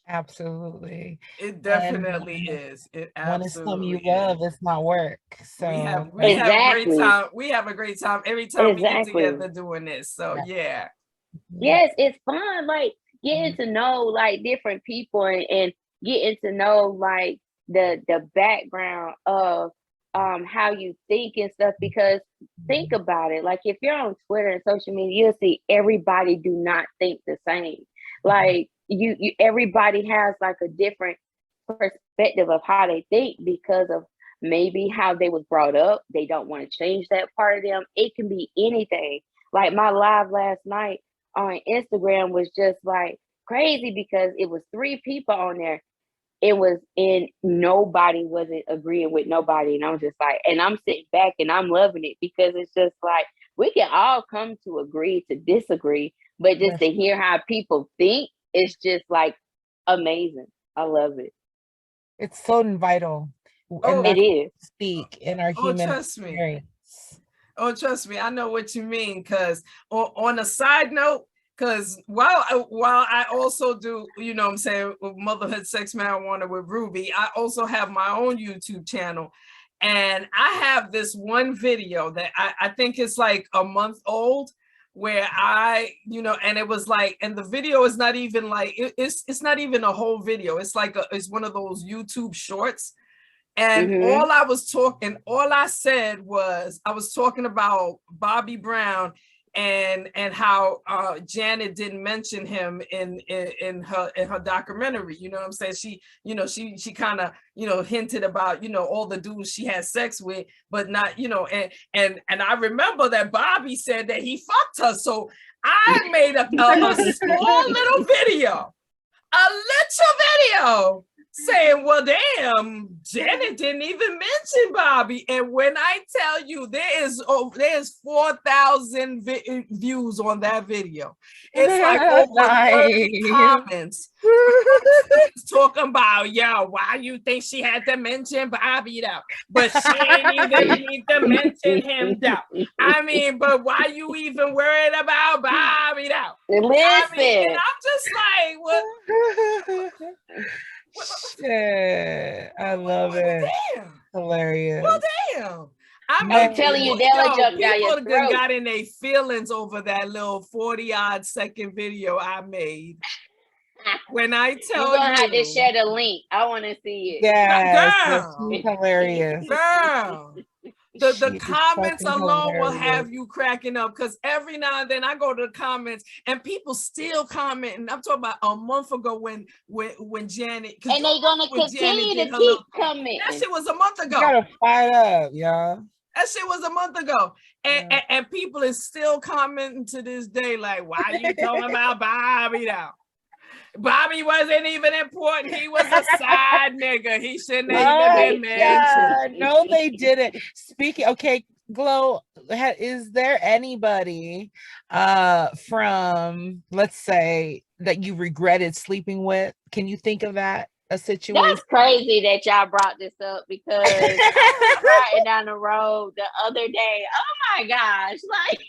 Absolutely. It definitely is. It When it's something you absolutely love, is. it's not work. So We have a Exactly. great time. We have a great time every time we get Exactly. together doing this. So yeah. Yes, it's fun. Like, getting to know like different people and getting to know like the background of how you think and stuff. Because think about it, like, if you're on Twitter and social media, you'll see everybody do not think the same. Like, you everybody has like a different perspective of how they think because of maybe how they was brought up. They don't want to change that part of them. It can be anything. Like, my live last night on Instagram was just like crazy because it was 3 people on there. It was, and nobody wasn't agreeing with nobody. And I was just like, and I'm sitting back and I'm loving it, because it's just like, we can all come to agree to disagree, but just to hear how people think, it's just like amazing. I love it. it's so vital. Oh, it is. Speak in our human experience. Oh, trust me, I know what you mean. Because on a side note, because while I also do, you know what I'm saying, with Motherhood, Sex, Marijuana with Ruby, I also have my own YouTube channel. And I have this one video that I think it's like a month old, where I, you know, and it was like, and the video is not even like, it's not even a whole video. It's like it's one of those YouTube shorts. And all I said was, I was talking about Bobby Brown and how Janet didn't mention him in her documentary. You know what I'm saying? She, you know, she kind of, you know, hinted about, you know, all the dudes she had sex with, but not, you know, and I remember that Bobby said that he fucked her. So I made a small little video, saying, well, damn, Janet didn't even mention Bobby. And when I tell you, there's 4,000 views on that video. It's like over 30 comments talking about, yo, why you think she had to mention Bobby though? But she ain't even need to mention him though. I mean, but why you even worried about Bobby though? Listen. I mean, and I'm just like, what? Shit, I love it. Damn. Hilarious. Well, damn. I'm telling you, they'll jump down your throat. Got in their feelings over that little 40-odd second video I made. When I tell you, you're gonna have to share the link. I want to see it. Yeah, hilarious. Girl. The comments alone will have you cracking up, because every now and then I go to the comments and people still commenting. I'm talking about a month ago when Janet, and they're gonna continue to keep commenting. That shit was a month ago. You gotta fight up, y'all. That shit was a month ago, and people is still commenting to this day, like, why you talking about Bobby now? Bobby wasn't even important. He was a side nigga. He shouldn't have even been mentioned. No, they didn't. Speaking, okay, Glow, is there anybody from, let's say, that you regretted sleeping with? Can you think of that? a situation. That's crazy that y'all brought this up because I was riding down the road the other day. Oh my gosh. Like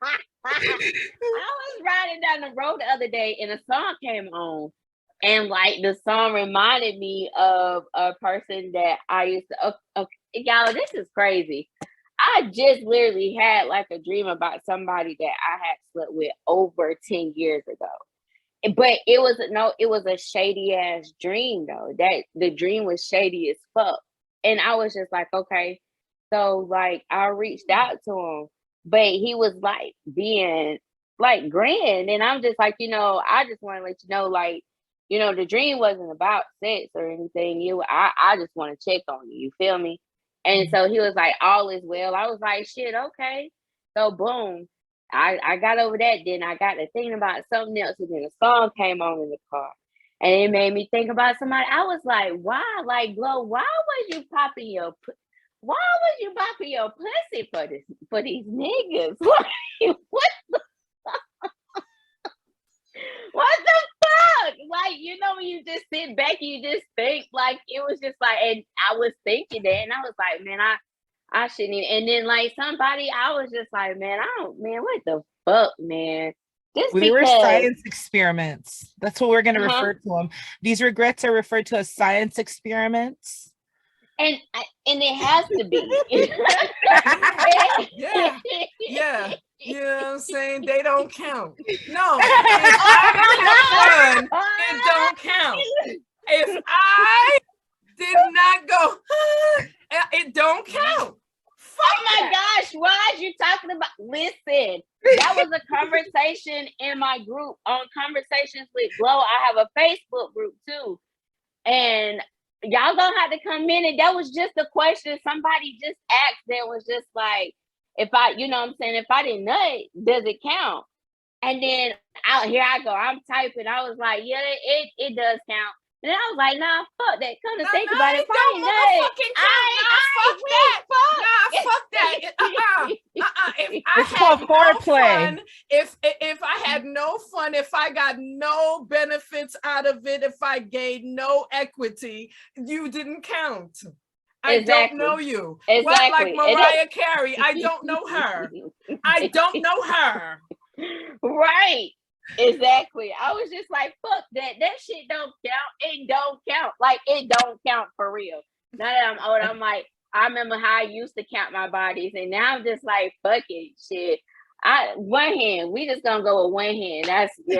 I was riding down the road the other day and a song came on. And like the song reminded me of a person that I used to okay, y'all, this is crazy. I just literally had like a dream about somebody that I had slept with over 10 years ago. But it was a shady ass dream though. That the dream was shady as fuck. And I was just like, okay. So like I reached out to him, but he was like being like grand. And I'm just like, I just want to let you know, like, the dream wasn't about sex or anything. I just want to check on you. You feel me? And so he was like, all is well. I was like, shit, okay. So boom. I got over that. Then I got to thinking about something else. And then a song came on in the car. And it made me think about somebody. I was like, why? Like, Glow, why was you popping your pussy for these niggas? What the what the fuck? Like, when you just sit back and you just think, like, it was just like, and I was thinking that, and I was like, man, I shouldn't even. And then like somebody, I was just like, man, what the fuck, man? Just We were science experiments. That's what we're going to refer to them. These regrets are referred to as science experiments. And it has to be. Yeah. You know what I'm saying? They don't count. No, if I had fun, it don't count. If I did not go, it don't count. Oh my gosh, why are you talking about? Listen, that was a conversation in my group on Conversations with Glow. I have a Facebook group too. And y'all gonna have to come in. And that was just a question somebody just asked that was just like, if I didn't nut, does it count? And then here I go. I'm typing. I was like, yeah, it does count. And then I was like, nah, fuck that. Come to think about it, fuck that. If I it's called foreplay. If I had no fun, if I got no benefits out of it, if I gained no equity, you didn't count. I don't know you. Exactly. What, like Mariah Carey? I don't know her. I don't know her. Right. Exactly. I was just like, fuck that. That shit don't count. It don't count. Like, it don't count for real. Now that I'm old, I'm like, I remember how I used to count my bodies, and now I'm just like, fuck it, shit. One hand. We just gonna go with one hand. That's hey,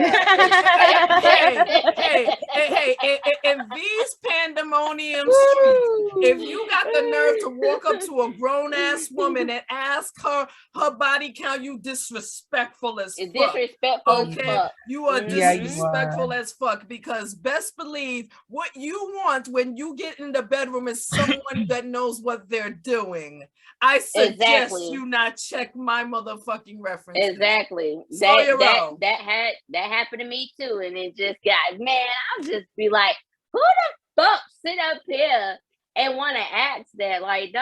in these pandemonium streets, if you got the nerve to walk up to a grown ass woman and ask her body count, you disrespectful as fuck. Disrespectful as fuck. You are disrespectful as fuck, because best believe what you want when you get in the bedroom is someone that knows what they're doing. I suggest you not check my motherfucking references. Exactly. That happened to me too, and it just got, man, I'll just be like, who the fuck sit up here and want to ask that? Like,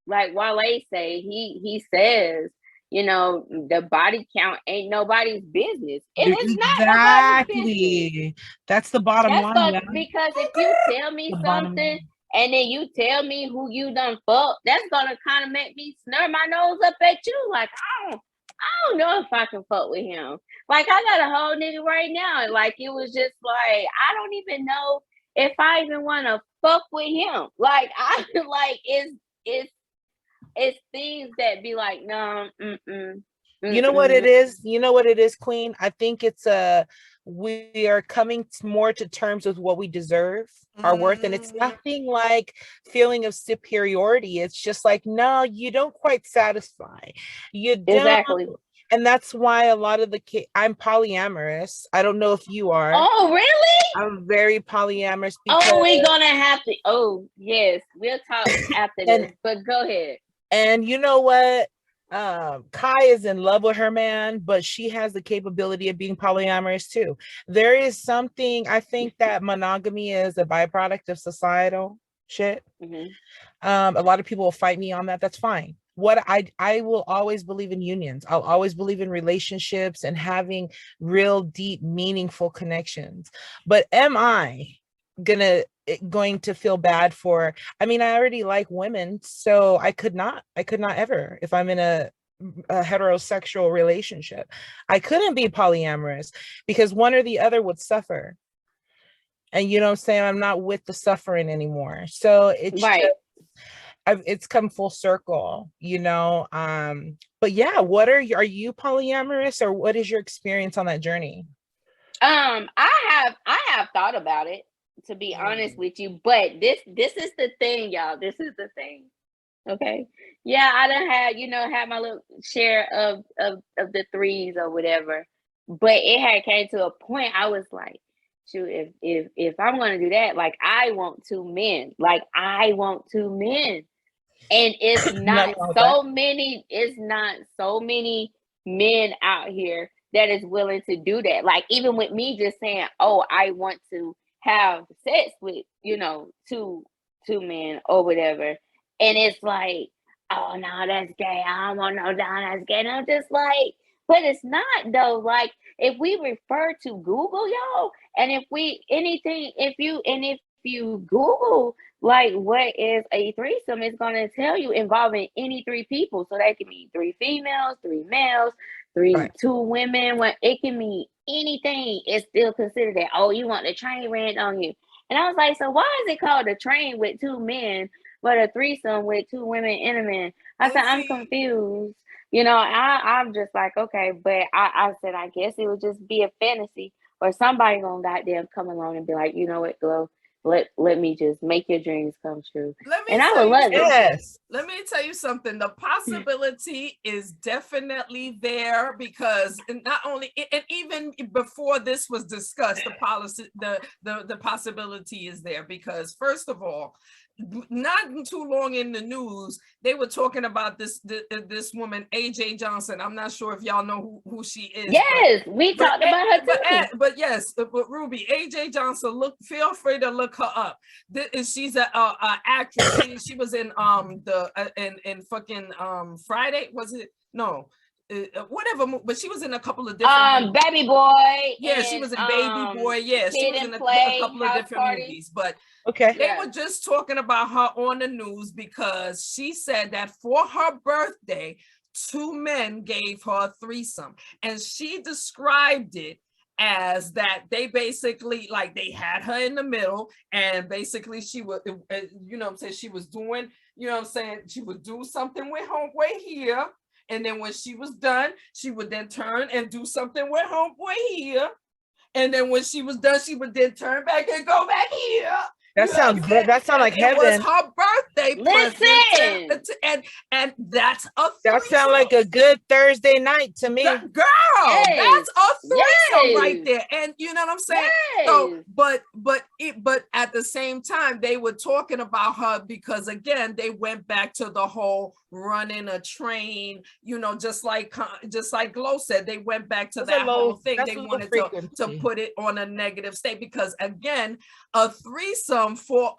like Wale say, he says, the body count ain't nobody's business. And it's not nobody's business. That's the bottom line. Because if you tell me something, and then you tell me who you done fuck, that's gonna kind of make me snur my nose up at you. Like, I don't know if I can fuck with him. Like, I got a whole nigga right now. Like, it was just like, I don't even know if I even want to fuck with him. Like, it's things that be like, no, You know what it is? You know what it is, Queen? I think it's we are coming more to terms with what we deserve, our worth, and it's nothing like feeling of superiority. It's just like, no, you don't quite satisfy. You don't. Exactly. And that's why a lot of the kids, I'm polyamorous. I don't know if you are. Oh, really? I'm very polyamorous. We're gonna have to. Oh, yes, we'll talk after this. But go ahead. And you know what? Kai is in love with her man, but she has the capability of being polyamorous too. There is something, I think that monogamy is a byproduct of societal shit. A lot of people will fight me on that. That's fine. what I will always believe in unions. I'll always believe in relationships and having real deep, meaningful connections. But am I going to feel bad for, I mean, I already like women, so I could not ever, if I'm in a heterosexual relationship, I couldn't be polyamorous, because one or the other would suffer. And you know what I'm saying? I'm not with the suffering anymore. So it's Right. it's come full circle, you know. But yeah, are you polyamorous, or what is your experience on that journey? I have thought about it, to be honest with you, but this is the thing, y'all. This is the thing. Okay. Yeah, I done had my little share of the threes or whatever. But it had came to a point I was like, shoot, if I'm gonna do that, like I want two men. Like I want two men. And it's not so many men out here that is willing to do that. Like even with me just saying, oh, I want to have sex with, two men or whatever. And it's like, oh no, that's gay. I don't want no down, that's gay. And I'm just like, but it's not though. Like if we refer to Google, y'all, and if you Google like what is a threesome, it's gonna tell you involving any three people. So that can be 3 females, 3 males, Right. 2 women. When it can mean anything, it's still considered that, oh, you want the train ran on you. And I was like, so why is it called a train with 2 men, but a threesome with 2 women and a man? I said, I'm confused. I'm just like, okay, but I said, I guess it would just be a fantasy, or somebody gonna goddamn come along and be like, you know what, Glow, let me just make your dreams come true. And I would love it. Yes. Let me tell you something. The possibility is definitely there, because not only, and even before this was discussed, the possibility is there, because first of all, not too long in the news, they were talking about this woman, AJ Johnson. I'm not sure if y'all know who she is. Yes, we talked about her too. But yes, but Ruby, AJ Johnson, feel free to look her up. She's a actress. She was in in fucking Friday, was it? No. Whatever, but she was in a couple of different Baby Boy. Yeah, she was in Baby Boy. Yeah, she was in a couple of different movies. But they were just talking about her on the news, because she said that for her birthday, 2 men gave her a threesome, and she described it as that they basically, like, they had her in the middle, and basically she would, she was doing, she would do something with homeboy here. And then when she was done, she would then turn and do something with homeboy here. And then when she was done, she would then turn back and go back here. That sounds good. That sounds like heaven. It was her birthday. Listen, and that's a threesome. That sounds like a good Thursday night to me. Girl, that's a threesome right there. And you know what I'm saying? Yes. So, but at the same time, they were talking about her because, again, they went back to the whole running a train. Just like Glow said, they went back to that whole thing. They wanted to put it on a negative state, because, again, a threesome for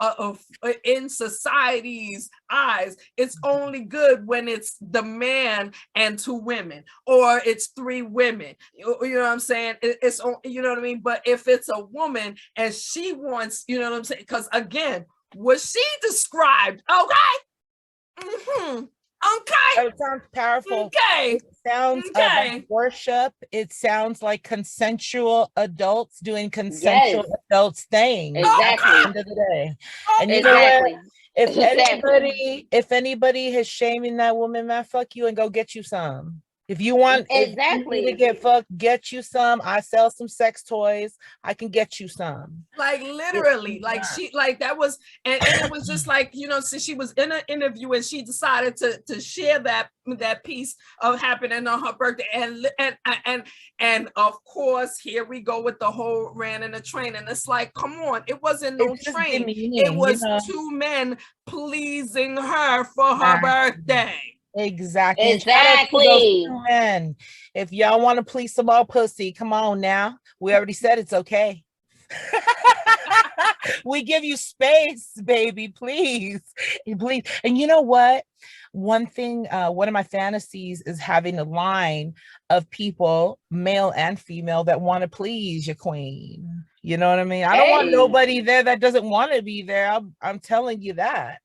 in society's eyes, it's only good when it's the man and 2 women, or it's 3 women. You know what I'm saying? It's, you know what I mean? But if it's a woman and she wants, you know what I'm saying? Because, again, what she described, okay. It sounds powerful. Okay. It sounds like worship. It sounds like consensual adults doing consensual adults things. Exactly. At the end of the day. And you know what? If anybody is shaming that woman, man, fuck you and go get you some. If you want to get fucked, get you some. I sell some sex toys. I can get you some. Like literally, that was, and it was just like, since she was in an interview and she decided to share that piece of happening on her birthday, and of course, here we go with the whole ran in a train, and it's like, come on, it wasn't no train. It was 2 men pleasing her for her birthday. Exactly. Men. If y'all want to please some more pussy, come on now. We already said it's okay. We give you space, baby, please. Please. And you know what? One thing, one of my fantasies is having a line of people, male and female, that want to please your queen. You know what I mean? I don't want nobody there that doesn't want to be there. I'm telling you that.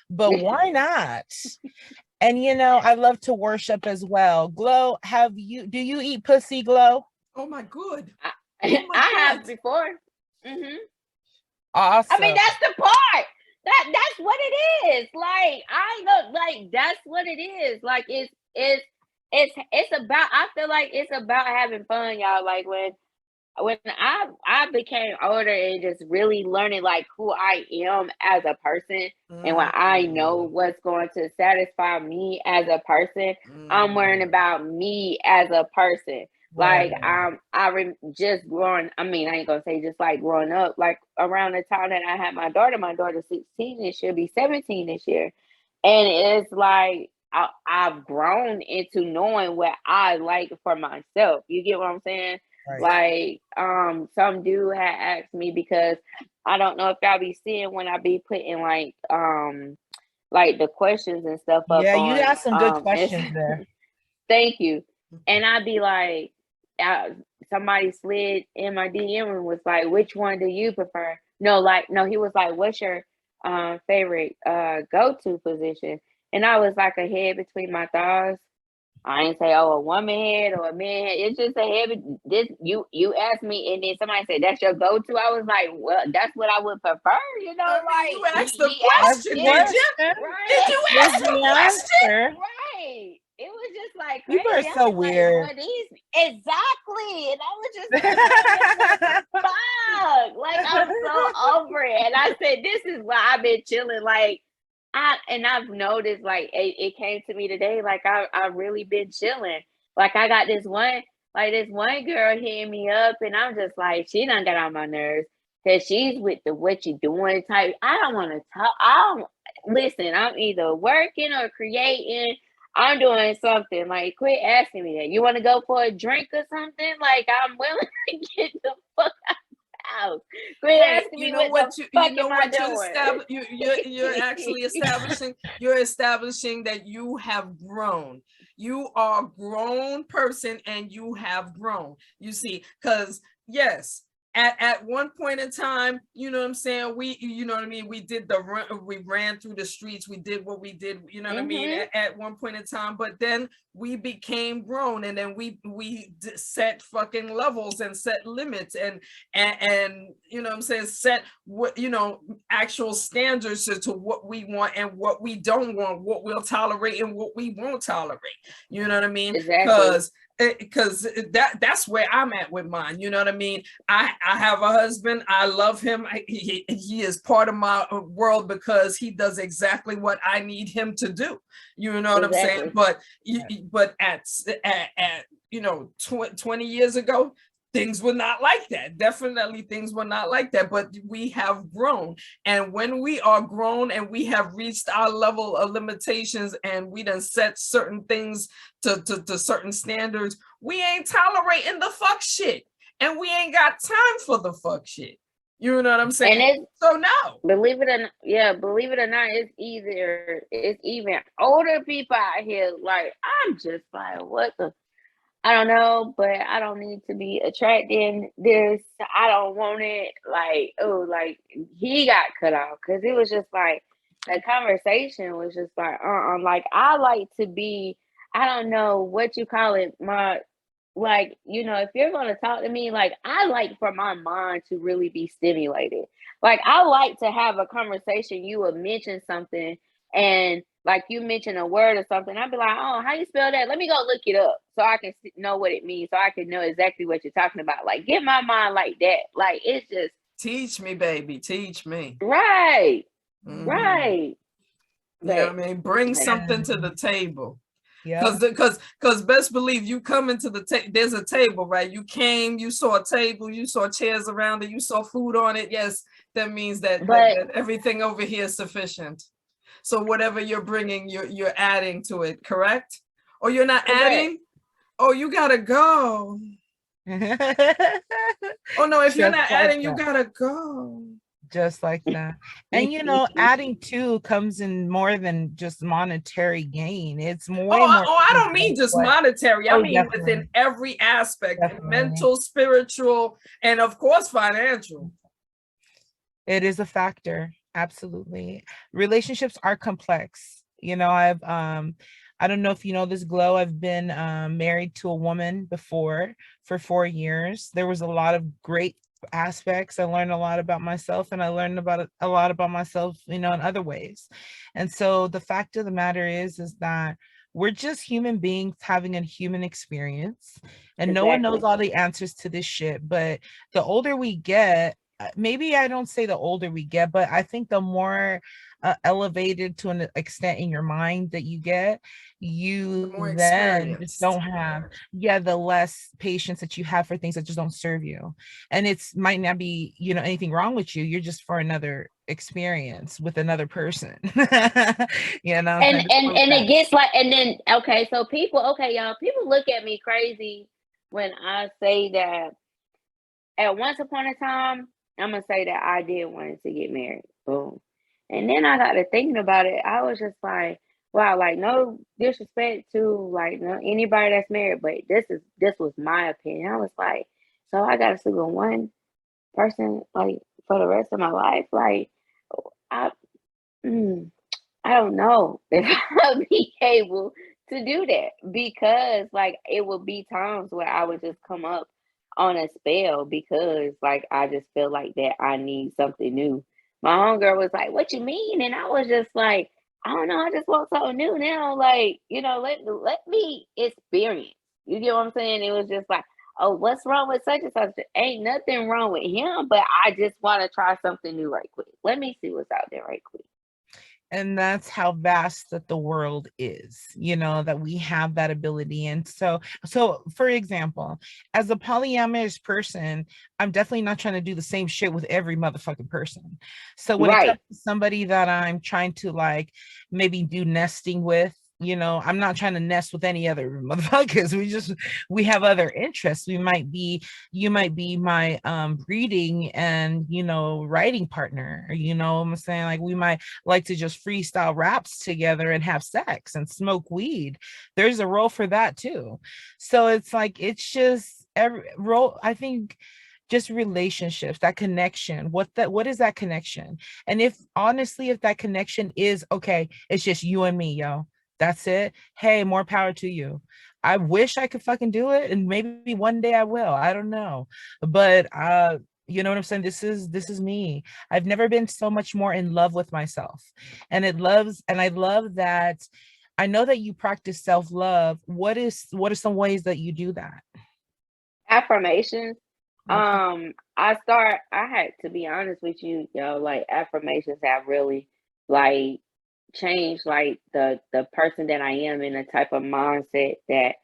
But why not? And you know, I love to worship as well. Glow, do you eat pussy, Glow? Oh my God. I have before. Mm-hmm. Awesome. I mean, that's the part. That's what it is. Like, I look like that's what it is. Like, it's about. I feel like it's about having fun, y'all. Like when I became older and just really learning like who I am as a person, and when I know what's going to satisfy me as a person, I'm worrying about me as a person. Like just growing. I mean, I ain't gonna say just like growing up. Like around the time that I had my daughter's 16 and she'll be 17 this year, and it's like I've grown into knowing what I like for myself. You get what I'm saying? Right. Like, some dude had asked me, because I don't know if y'all be seeing when I be putting like the questions and stuff up. Yeah, on, you got some good questions there. Thank you. And I'd be like, somebody slid in my DM and was like, which one do you prefer? No, he was like, what's your favorite go-to position? And I was like, a head between my thighs. I ain't say, oh, a woman head or a man head. It's just a head. This you asked me, and then somebody said that's your go-to. I was like, well, that's what I would prefer, you know. Like, you asked the question, did you? Right. Did you ask the question? Right. It was just like people are so weird. Like, exactly, and I was just like, fuck. Like, I'm so over it. And I said, this is why I've been chilling. Like, I've noticed, like, it came to me today, like, I've really been chilling. Like, I got this one girl hitting me up, and I'm just like, she done got on my nerves, because she's with the what you doing type. I don't want to talk. Listen, I'm either working or creating. I'm doing something. Like, quit asking me that. You want to go for a drink or something? Like, I'm willing to get the fuck out. Quit asking me what the fuck am I doing? You're actually establishing that you have grown. You are a grown person and you have grown. You see, because yes, at one point in time, you know what I'm saying, we ran through the streets, we did what we did, you know what I mean, at one point in time, but then we became grown, and then we set fucking levels and set limits and you know what I'm saying, set what, you know, actual standards to what we want and what we don't want, what we'll tolerate and what we won't tolerate, you know what I mean? Exactly. Because that's where I'm at with mine, you know what I mean? I have a husband. I love him. He is part of my world because he does exactly what I need him to do, you know what I'm saying? But at you know, 20 years ago, things were not like that. Definitely things were not like that, but we have grown. And when we are grown and we have reached our level of limitations and we done set certain things to certain standards, we ain't tolerating the fuck shit. And we ain't got time for the fuck shit. You know what I'm saying? And so no. Believe it or not, it's even older people out here. Like, I'm just like, what the, I don't know, but I don't need to be attracting this. I don't want it. Like, oh, like, he got cut off, because it was just like, the conversation was just like, like, I like to be, I don't know what you call it, like, you know, if you're going to talk to me, like, I like for my mind to really be stimulated. Like, I like to have a conversation. You would mention something, and like, you mention a word or something, I'd be like, oh, how you spell that? Let me go look it up so I can know what it means, so I can know exactly what you're talking about. Like, get my mind like that. Like, it's just, teach me, baby, teach me. Right. Right. You know what I mean? Bring something to the table. Yeah. Because best believe you come into there's a table, right? You came, you saw a table, you saw chairs around it, you saw food on it. Yes, that means that everything over here is sufficient. So whatever you're bringing, you're adding to it, correct? Or you're not adding? Oh, you gotta go. Oh no, if you're not adding, you gotta go. Just like that. And you know, adding to comes in more than just monetary gain. It's way more. I don't mean just monetary. I mean definitely. within every aspect, Definitely. mental, spiritual, and of course, financial. It is a factor. Absolutely. Relationships are complex. You know, I don't know if you know this, Glow. I've been married to a woman before for 4 years. There was a lot of great aspects. I learned a lot about myself, and I learned about a lot about myself, you know, in other ways. And so the fact of the matter is that we're just human beings having a human experience, and no one knows all the answers to this shit. But the older we get, maybe I don't say the older we get, but I think the more elevated to an extent in your mind that you get, you then just don't have, the less patience that you have for things that just don't serve you. And it's might not be, you know, anything wrong with you. You're just for another experience with another person. You know, and it gets like, and then okay, so y'all, people look at me crazy when I say that at once upon a time, I'm gonna say that I did want to get married. Boom. And then I got to thinking about it. I was just like, wow, like no disrespect to like no anybody that's married, but this was my opinion. I was like, so I gotta sleep with one person like for the rest of my life. Like I I don't know if I'll be able to do that, because like it would be times where I would just come up on a spell because like I just feel like that I need something new. My homegirl was like, "What you mean?" And I was just like, "I don't know. I just want something new now. Like, you know, let me experience." You get what I'm saying? It was just like, "Oh, what's wrong with such and such?" Ain't nothing wrong with him, but I just want to try something new right quick. Let me see what's out there right quick. And that's how vast that the world is, you know, that we have that ability. And so for example, as a polyamorous person, I'm definitely not trying to do the same shit with every motherfucking person. So when it comes to somebody that I'm trying to like maybe do nesting with, you know, I'm not trying to nest with any other motherfuckers. We have other interests. You might be my reading and, you know, writing partner, you know what I'm saying? Like we might like to just freestyle raps together and have sex and smoke weed. There's a role for that too. So it's like, it's just every role, I think, just relationships, that connection. What is that connection? And if honestly, if that connection is okay, it's just you and me, yo. That's it. Hey, more power to you. I wish I could fucking do it, and maybe one day I will. I don't know. But you know what I'm saying? This is me. I've never been so much more in love with myself. And I love that. I know that you practice self-love. What are some ways that you do that? Affirmations. I had to be honest with you, like affirmations have really like changed like the person that I am and the type of mindset that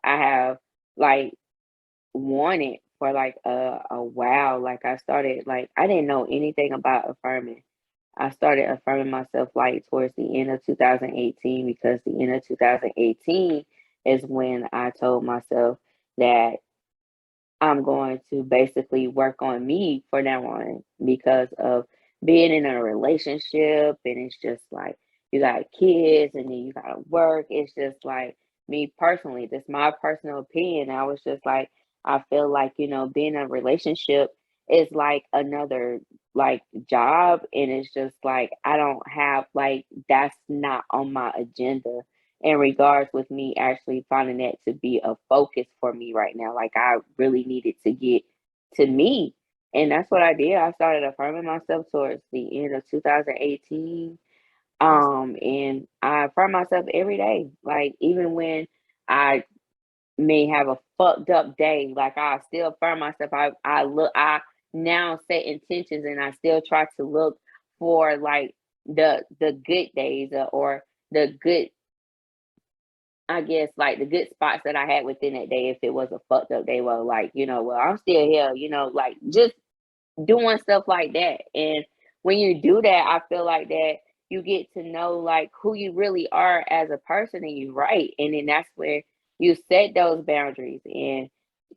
I have like wanted for like a while. Like I started like I didn't know anything about affirming. I started affirming myself like towards the end of 2018, because the end of 2018 is when I told myself that I'm going to basically work on me for now on, because of being in a relationship. And it's just like you got kids and then you got to work. It's just like me personally, that's my personal opinion. I was just like, I feel like, being in a relationship is like another like job. And it's just like, I don't have like, that's not on my agenda in regards with me actually finding that to be a focus for me right now. Like I really needed to get to me. And that's what I did. I started affirming myself towards the end of 2018. And I affirm myself every day. Like even when I may have a fucked up day, like I still affirm myself. I now set intentions, and I still try to look for like the good days, or the good, I guess, like the good spots that I had within that day. If it was a fucked up day, well, like, well, I'm still here, like just doing stuff like that. And when you do that, I feel like that you get to know like who you really are as a person, and you right. And then that's where you set those boundaries, and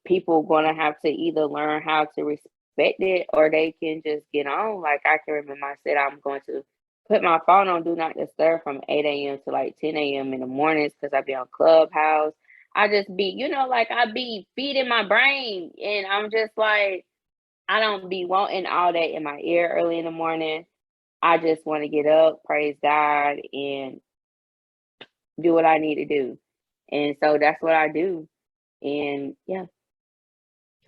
people gonna have to either learn how to respect respect it or they can just get on. Like I can remember I said I'm going to put my phone on do not disturb from 8 a.m. to like 10 a.m. in the mornings because I be on Clubhouse. I just be, like I be feeding my brain and I'm just like, I don't be wanting all that in my ear early in the morning. I just want to get up, praise God, and do what I need to do. And so that's what I do. And yeah.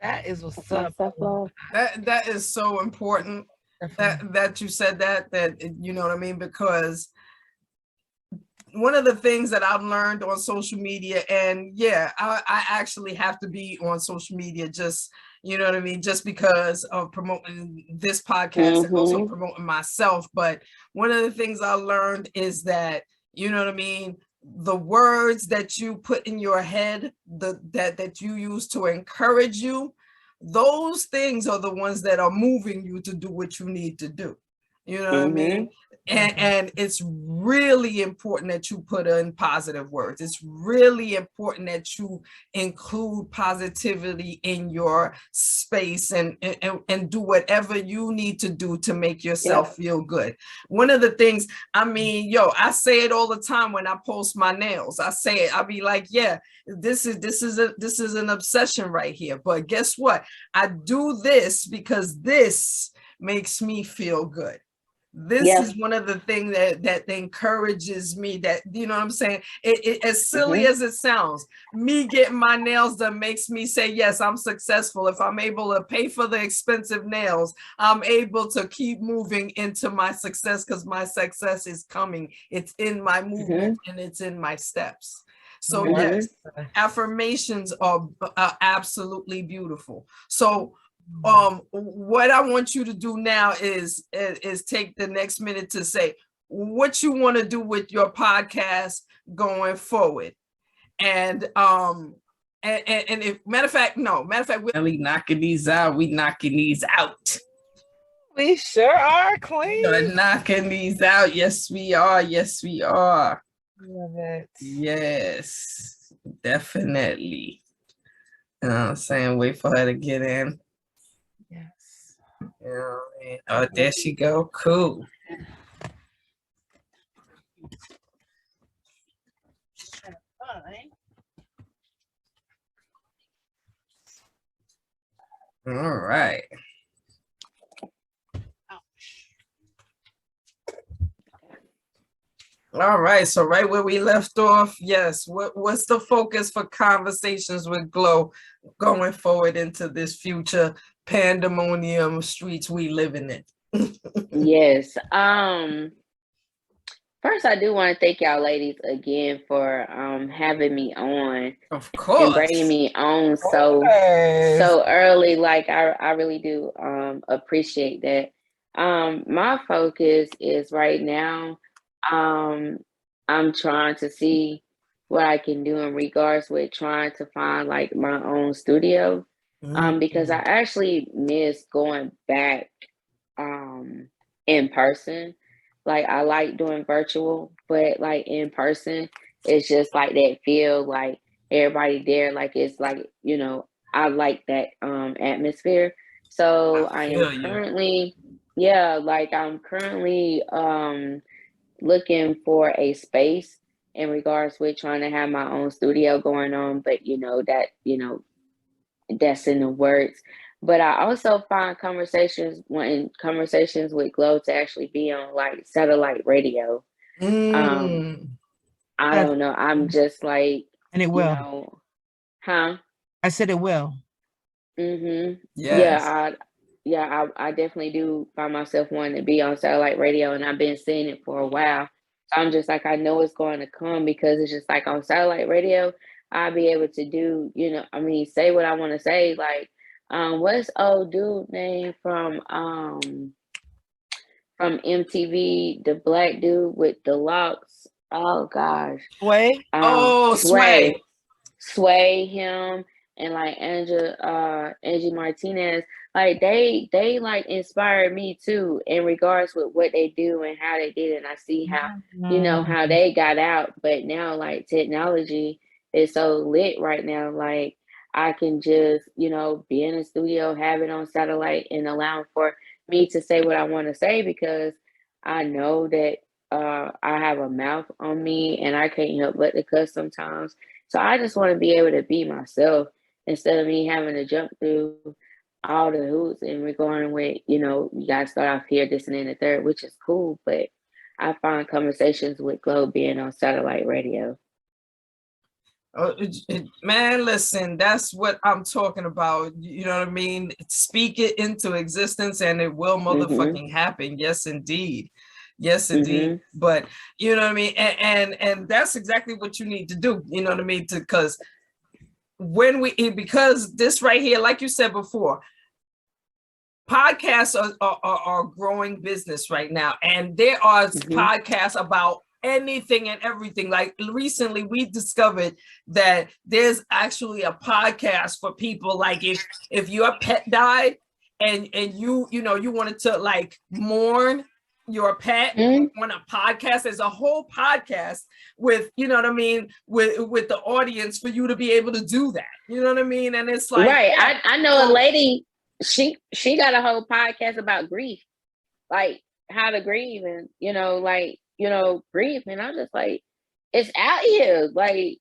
That is what's my up. self-love. That is so important that you said that you know what I mean, because one of the things that I've learned on social media, and yeah, I actually have to be on social media just, you know what I mean, just because of promoting this podcast and also promoting myself. But one of the things I learned is that, you know what I mean, the words that you put in your head, that you use to encourage you, those things are the ones that are moving you to do what you need to do. You know what I mean? And it's really important that you put in positive words. It's really important that you include positivity in your space and do whatever you need to do to make yourself feel good. One of the things, I mean, I say it all the time when I post my nails. I say it, I'll be like, yeah, this is an obsession right here. But guess what? I do this because this makes me feel good. This is one of the things that encourages me, that, you know what I'm saying? It as silly as it sounds, me getting my nails done makes me say, yes, I'm successful. If I'm able to pay for the expensive nails, I'm able to keep moving into my success because my success is coming. It's in my movement and it's in my steps. So yes, affirmations are absolutely beautiful. So what I want you to do now is take the next minute to say what you want to do with your podcast going forward. And if matter of fact, we're really knocking these out. We knocking these out. We sure are, Queen. We're knocking these out. Yes, we are. Yes, we are. Love it. Yes, definitely. You know what I'm saying? Wait for her to get in. Yes. Yeah. Oh, there she go. Cool. All right. All right. So right where we left off, yes. What's the focus for Conversations with Glow going forward into this future pandemonium streets we living in? Yes. First, I do want to thank y'all ladies again for having me on. Of course. And bringing me on so early. Like I really do appreciate that. My focus is right now, I'm trying to see what I can do in regards with trying to find like my own studio. Because I actually miss going back in person. Like I like doing virtual, but like in person, it's just like that feel, like everybody there, like it's like, I like that atmosphere. So I am currently, I'm currently looking for a space in regards with trying to have my own studio going on, but that's in the works. But I also find Conversations with Glow to actually be on like satellite radio. I don't know. I'm just like, and it will. I said it will. Yes. I definitely do find myself wanting to be on satellite radio, and I've been saying it for a while. So I'm just like, I know it's going to come, because it's just like on satellite radio, I'll be able to do, say what I want to say. Like, what's old dude name from MTV, the black dude with the locks? Oh gosh. Sway? Sway, him, and like Angie Martinez. Like they like inspired me too in regards with what they do and how they did it. And I see how, how they got out, but now like technology is so lit right now. Like I can just, be in the studio, have it on satellite, and allow for me to say what I want to say, because I know that I have a mouth on me and I can't help but to cuss sometimes. So I just want to be able to be myself instead of me having to jump through all the hoops and we're going with, you got to start off here, this, and then the third, which is cool. But I find Conversations with Glow being on satellite radio. Oh, man, listen, that's what I'm talking about. You know what I mean? Speak it into existence and it will motherfucking happen. Yes, indeed. Yes, indeed. But you know what I mean? And that's exactly what you need to do. You know what I mean? Because because this right here, like you said before, podcasts are growing business right now. And there are podcasts about anything and everything. Like recently we discovered that there's actually a podcast for people, like if your pet died and you wanted to like mourn your pet on a podcast. There's a whole podcast with, you know what I mean, with the audience for you to be able to do that. You know what I mean? And it's like, right. Yeah. I know a lady, she got a whole podcast about grief, like how to grieve and, grief. And I'm just like, it's out here. Like,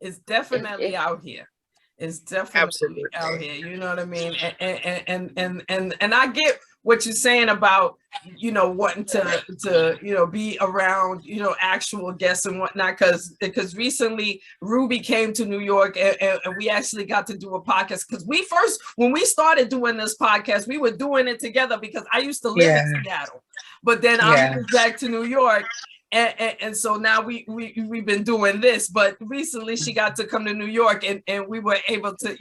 it's definitely out here. It's definitely out here. You know what I mean? And I get what you're saying about, wanting to be around, actual guests and whatnot, because recently Ruby came to New York and we actually got to do a podcast, because when we started doing this podcast, we were doing it together because I used to live in Seattle, but then I moved back to New York. And so now we've been doing this, but recently she got to come to New York and we were able to,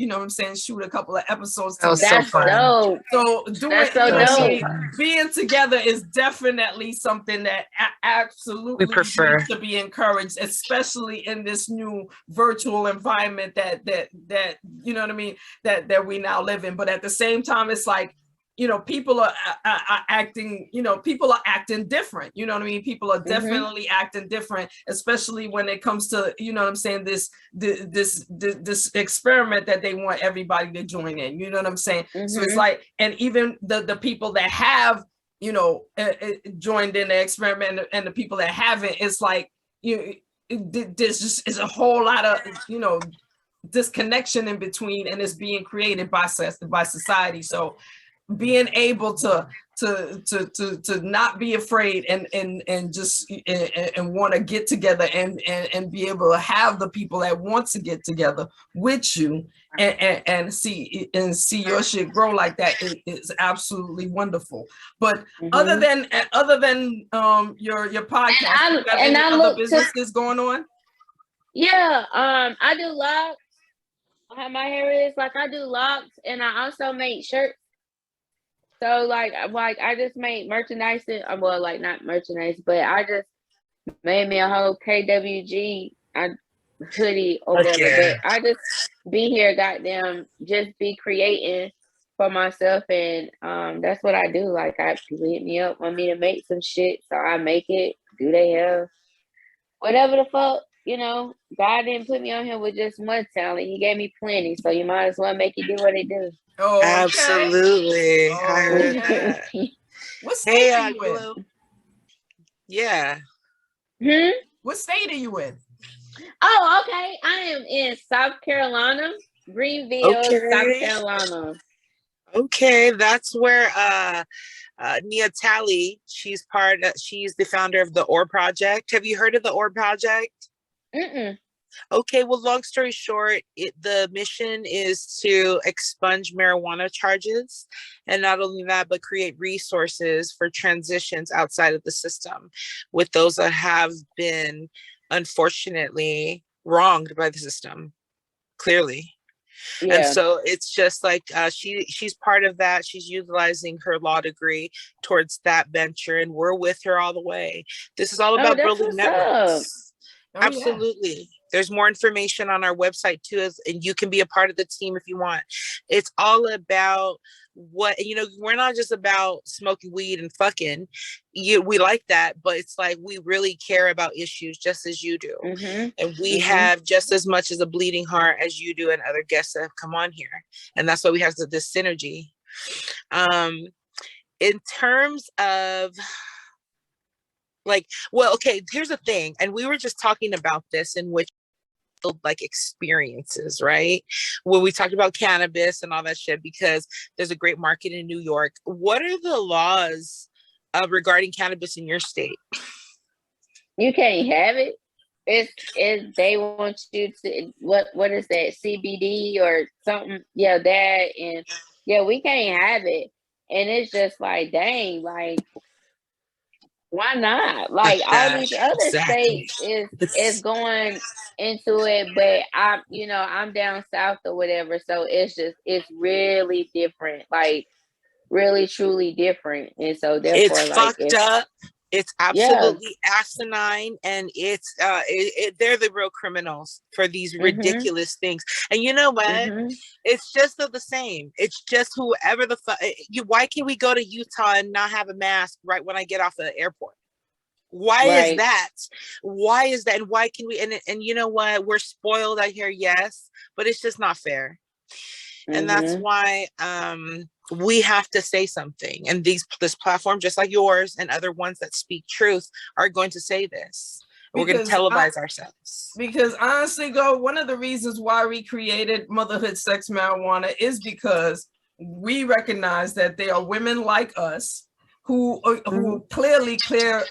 shoot a couple of episodes. That's so dope. So being together is definitely something that absolutely we prefer needs to be encouraged, especially in this new virtual environment that you know what I mean, that we now live in. But at the same time, it's like, people are acting, people are acting different. You know what I mean? People are definitely acting different, especially when it comes to, this experiment that they want everybody to join in. You know what I'm saying? So it's like, and even the people that have, joined in the experiment and the people that haven't, it's like, there's just is a whole lot of, disconnection in between, and it's being created by society. So being able to not be afraid and just and want to get together and be able to have the people that want to get together with you and see your shit grow like that is absolutely wonderful. But other than your podcast, and other businesses going on? Yeah, I do locks. How my hair is, like I do locks, and I also make shirts. So like I just made merchandise. Well, like not merchandise, but I just made me a whole KWG hoodie or whatever. But I just be here, goddamn, just be creating for myself, and that's what I do. Like people hit me up, want me to make some shit, so I make it. Do they have whatever the fuck? God didn't put me on here with just one talent. He gave me plenty, so you might as well make it do what it do. Oh, okay. Absolutely. Oh, I heard that. What state are you in? Yeah. What state are you in? Oh, okay. I am in South Carolina, Greenville, South Carolina. Okay, that's where Nia Talley, she's the founder of the OR Project. Have you heard of the OR Project? Okay, well, long story short, the mission is to expunge marijuana charges, and not only that, but create resources for transitions outside of the system with those that have been unfortunately wronged by the system, clearly. Yeah. And so it's just like she's part of that. She's utilizing her law degree towards that venture, and we're with her all the way. This is all about building networks. Absolutely. Yeah. There's more information on our website too, and you can be a part of the team if you want. It's all about what, you know, we're not just about smoking weed and fucking. We like that, but it's like we really care about issues just as you do. And we have just as much as a bleeding heart as you do and other guests that have come on here. And that's why we have this synergy. In terms of like, well, okay, here's the thing. And we were just talking about this in which like experiences, right? When we talked about cannabis and all that shit, because there's a great market in New York. What are the laws regarding cannabis in your state? You can't have it. It's they want you to what is that, CBD or something? Yeah, that, and yeah, we can't have it. And it's just like, dang, like, why not? Like all these other states is going into it, but I'm down south or whatever, so it's really different, like really truly different, and so therefore it's like fucked up. It's absolutely asinine, and it's they're the real criminals for these ridiculous things. And you know what? It's just the same. It's just whoever the fuck. Why can't we go to Utah and not have a mask right when I get off the airport? Why is that? Why is that? And why can we? And you know what? We're spoiled out here, yes, but it's just not fair. And that's why we have to say something. And this platform, just like yours and other ones that speak truth, are going to say this. We're going to televise ourselves. Because honestly, one of the reasons why we created Motherhood Sex Marijuana is because we recognize that there are women like us who clearly take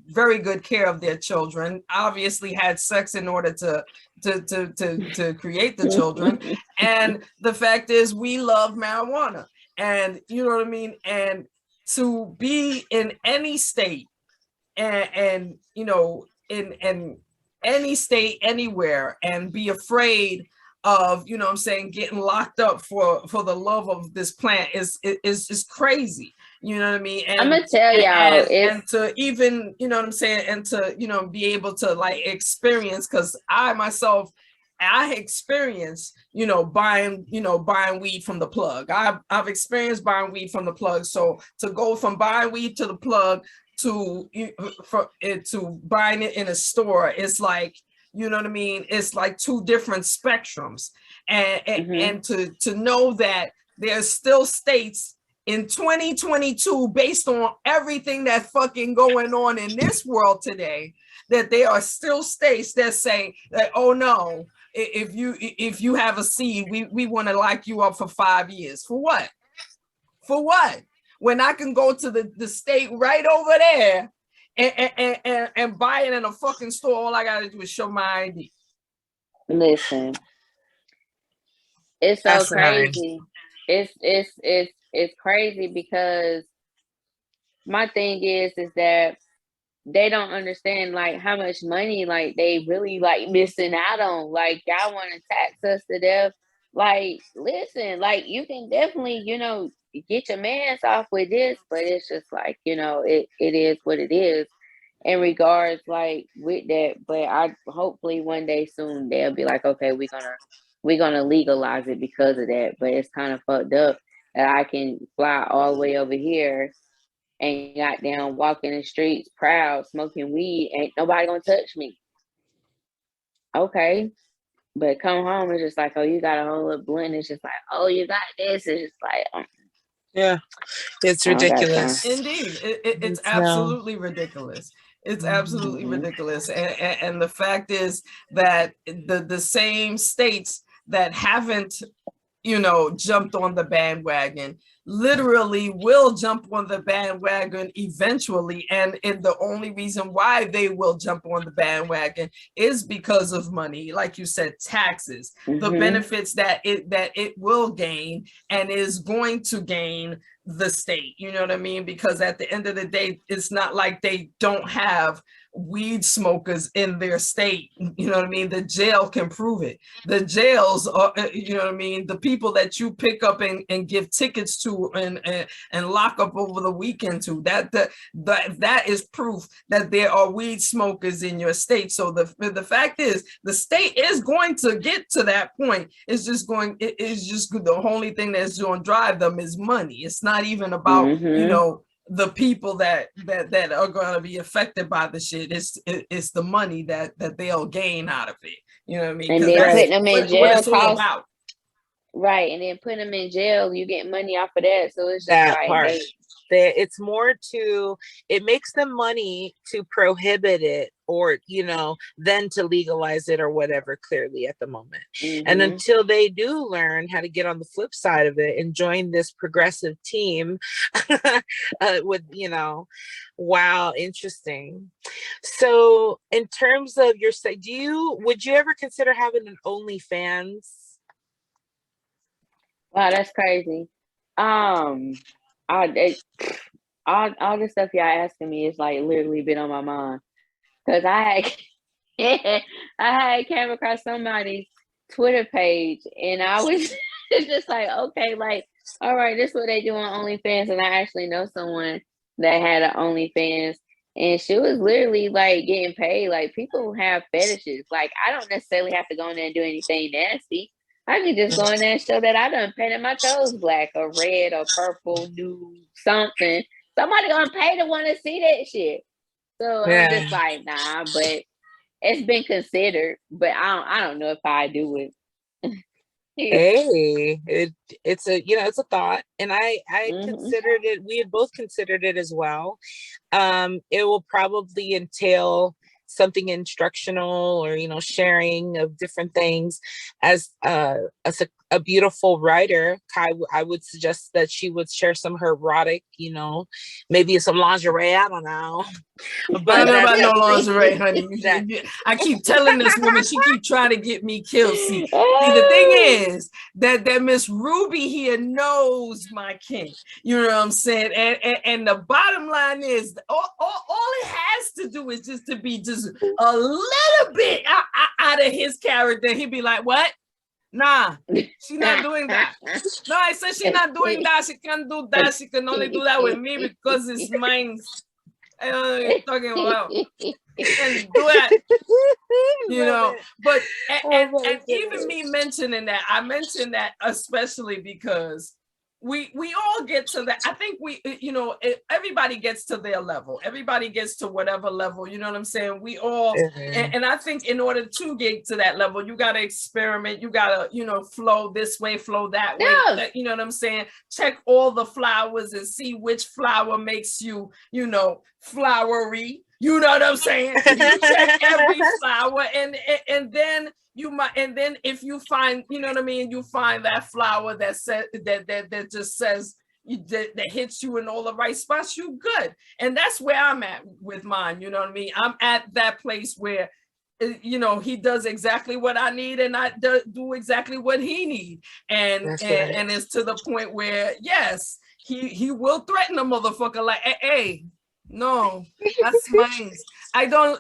very good care of their children, obviously had sex in order to create the children. And the fact is, we love marijuana, and you know what I mean? And to be in any state and in any state anywhere and be afraid of, getting locked up for the love of this plant is crazy. You know what I mean? And I'm gonna tell y'all, and to even, and to, be able to like experience, because I myself, I experienced, buying weed from the plug. I've experienced buying weed from the plug. So to go from buying weed to the plug to buying it in a store, it's like, you know what I mean? It's like two different spectrums. And to know that there's still states in 2022, based on everything that fucking going on in this world today, that there are still states that say that, oh no, if you have a seed, we want to lock you up for 5 years. For what? For what? When I can go to the state right over there and buy it in a fucking store, all I gotta do is show my ID. Listen, it's so crazy. It's crazy because my thing is that they don't understand like how much money like they really like missing out on. Like, y'all want to tax us to death. Like, listen, like you can definitely, get your mans off with this, but it's just like, it is what it is in regards like with that. But I hopefully one day soon they'll be like, okay, we're gonna legalize it because of that. But it's kind of fucked up that I can fly all the way over here and got down walking the streets proud, smoking weed, ain't nobody gonna touch me. Okay. But come home, it's just like, oh, you got a whole little blunt. It's just like, oh, you got this. It's just like, yeah, it's ridiculous. Indeed, it's absolutely ridiculous. It's absolutely ridiculous. And the fact is that the same states that haven't, jumped on the bandwagon literally will jump on the bandwagon eventually. And the only reason why they will jump on the bandwagon is because of money, like you said, taxes, the benefits that it will gain and is going to gain the state. You know what I mean? Because at the end of the day, it's not like they don't have weed smokers in their state. You know what I mean? The jail can prove it. The jails are, you know what I mean? The people that you pick up and give tickets to and lock up over the weekend to, that is proof that there are weed smokers in your state. So the fact is, the state is going to get to that point. It's just the only thing that's going to drive them is money. It's not even about, you know, the people that are going to be affected by the shit. It's the money that they'll gain out of it. You know what I mean? And then putting them in jail it's all about. Right, and then putting them in jail, you get money off of that. So it's just That like, part. hey, It's more to, it makes them money to prohibit it, or, you know, then to legalize it or whatever, clearly at the moment. And until they do learn how to get on the flip side of it and join this progressive team with, you know, wow, interesting. So in terms of your site, would you ever consider having an OnlyFans? wow, that's crazy. All the stuff y'all asking me is like literally been on my mind, because I had came across somebody's Twitter page, and I was just like, okay, like, all right, this is what they do on OnlyFans. And I actually know someone that had an OnlyFans, and she was literally like getting paid. Like, people have fetishes. Like, I don't necessarily have to go in there and do anything nasty. I can just go in there and show that I done painted my toes black or red or purple, nude, something. Somebody gonna pay to want to see that shit. So I'm just like, nah, but it's been considered, but I don't know if I do it. Hey, it's a, you know, it's a thought, and I considered it. We had both considered it as well. It will probably entail something instructional, or, you know, sharing of different things. As a beautiful writer, Kai, I would suggest that she would share some of her erotic, you know, maybe some lingerie, I don't know. But I don't know about no lingerie, honey. I keep telling this woman, she keep trying to get me killed. See, the thing is that Miss Ruby here knows my kink. You know what I'm saying? And the bottom line is, all it has to do is just to be just a little bit out of his character. He'd be like, what? Nah, she's not doing that. No, I said she's not doing that. She can't do that. She can only do that with me because it's mine. I don't know what you're talking about. She can do that. You know, but and even me mentioning that, I mentioned that especially because we all get to that. I think you know, everybody gets to their level. Everybody gets to whatever level, you know what I'm saying? We all, and I think in order to get to that level, you got to experiment. You got to, you know, flow this way, flow that way. You know what I'm saying? Check all the flowers and see which flower makes you, you know, flowery. You know what I'm saying? You check every flower, and then you might, and then if you find, you know what I mean, you find that flower that says that just says that hits you in all the right spots, you good. And that's where I'm at with mine. You know what I mean? I'm at that place where, you know, he does exactly what I need, and I do exactly what he needs. And it's to the point where, yes, he will threaten a motherfucker like, hey, no, that's mine. I don't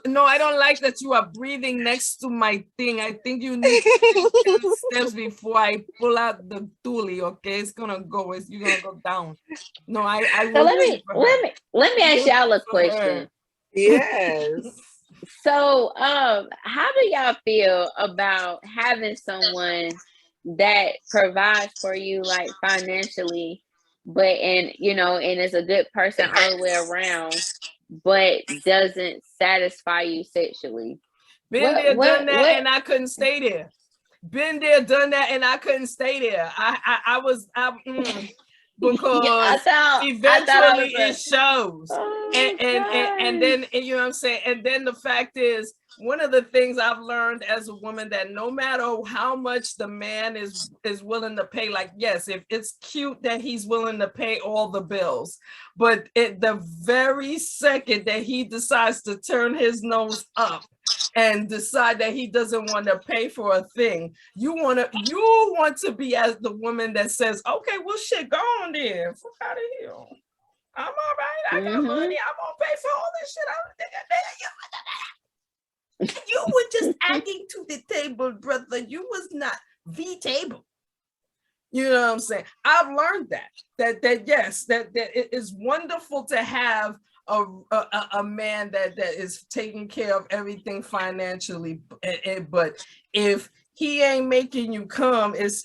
like that you are breathing next to my thing. I think you need to take 10 steps before I pull out the toolie. Okay, it's gonna go. You're gonna go down. No, I so let me ask y'all a question. Yes. So how do y'all feel about having someone that provides for you, like, financially, but you know, and is a good person all the way around, but doesn't satisfy you sexually? Been there, done that, and I couldn't stay there. Been there, done that, and I couldn't stay there. Because eventually it shows. And then, you know what I'm saying? And then the fact is, one of the things I've learned as a woman, that no matter how much the man is willing to pay, like, yes, if it's cute that he's willing to pay all the bills, but the very second that he decides to turn his nose up and decide that he doesn't want to pay for a thing, you want to be as the woman that says, okay, well, shit, go on there, fuck out of here. I'm all right. I got money. I'm gonna pay for all this shit. You were just adding to the table, brother. You was not the table. You know what I'm saying? I've learned that yes, that it is wonderful to have a man that is taking care of everything financially, but if he ain't making you come, it's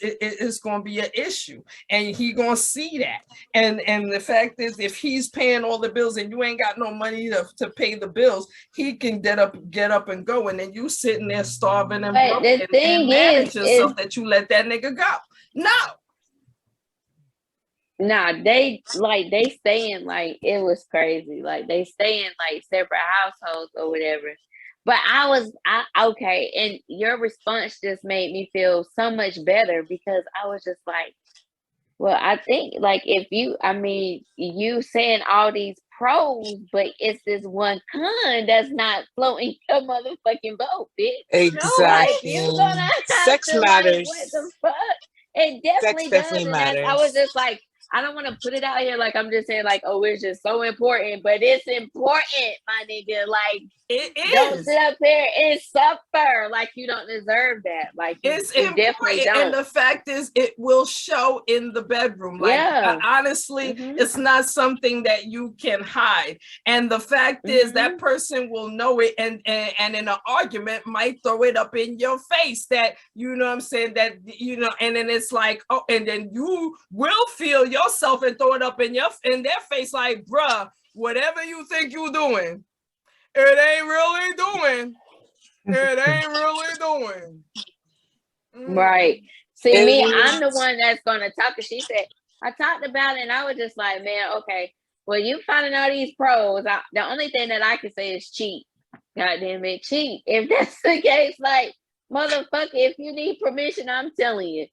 going to be an issue, and he going to see that. And the fact is, if he's paying all the bills and you ain't got no money to pay the bills, he can get up and go, and then you sitting there starving and broke and mad at yourself that you let that nigga go. No, they staying like, it was crazy. Like they stay in like separate households or whatever. But okay, and your response just made me feel so much better, because I was just like, well, I think like you saying all these pros, but it's this one con that's not floating your motherfucking boat, bitch. Exactly. You gonna have Sex to, matters. like, what the fuck? It definitely does. And matters. I was just like, I don't want to put it out here like I'm just saying like, oh, it's just so important, but it's important, my nigga. Like, it is. Don't sit up there and suffer like you don't deserve that. Like, it's you definitely don't. And the fact is, it will show in the bedroom. Like, honestly, it's not something that you can hide. And the fact is, that person will know it, and in an argument might throw it up in your face. That, you know what I'm saying, that, you know, and then it's like, oh, and then you will feel yourself and throw it up in their face, like, bruh, whatever you think you're doing, it ain't really doing. It ain't really doing. Right. See, me, I'm the one that's gonna talk. And she said, I talked about it, and I was just like, man, okay, well, you finding all these pros. The only thing that I can say is cheat. God damn it, cheat. If that's the case, like, motherfucker, if you need permission, I'm telling you,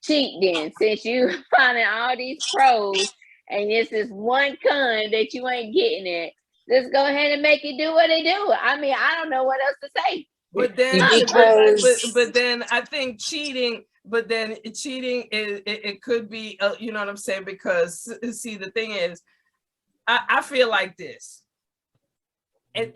cheat then. Since you finding all these pros, and this is one con that you ain't getting it, just go ahead and make it do what it do. I mean, I don't know what else to say. But then, but then I think cheating. But then cheating is it could be, you know what I'm saying? Because see, the thing is, I feel like this. And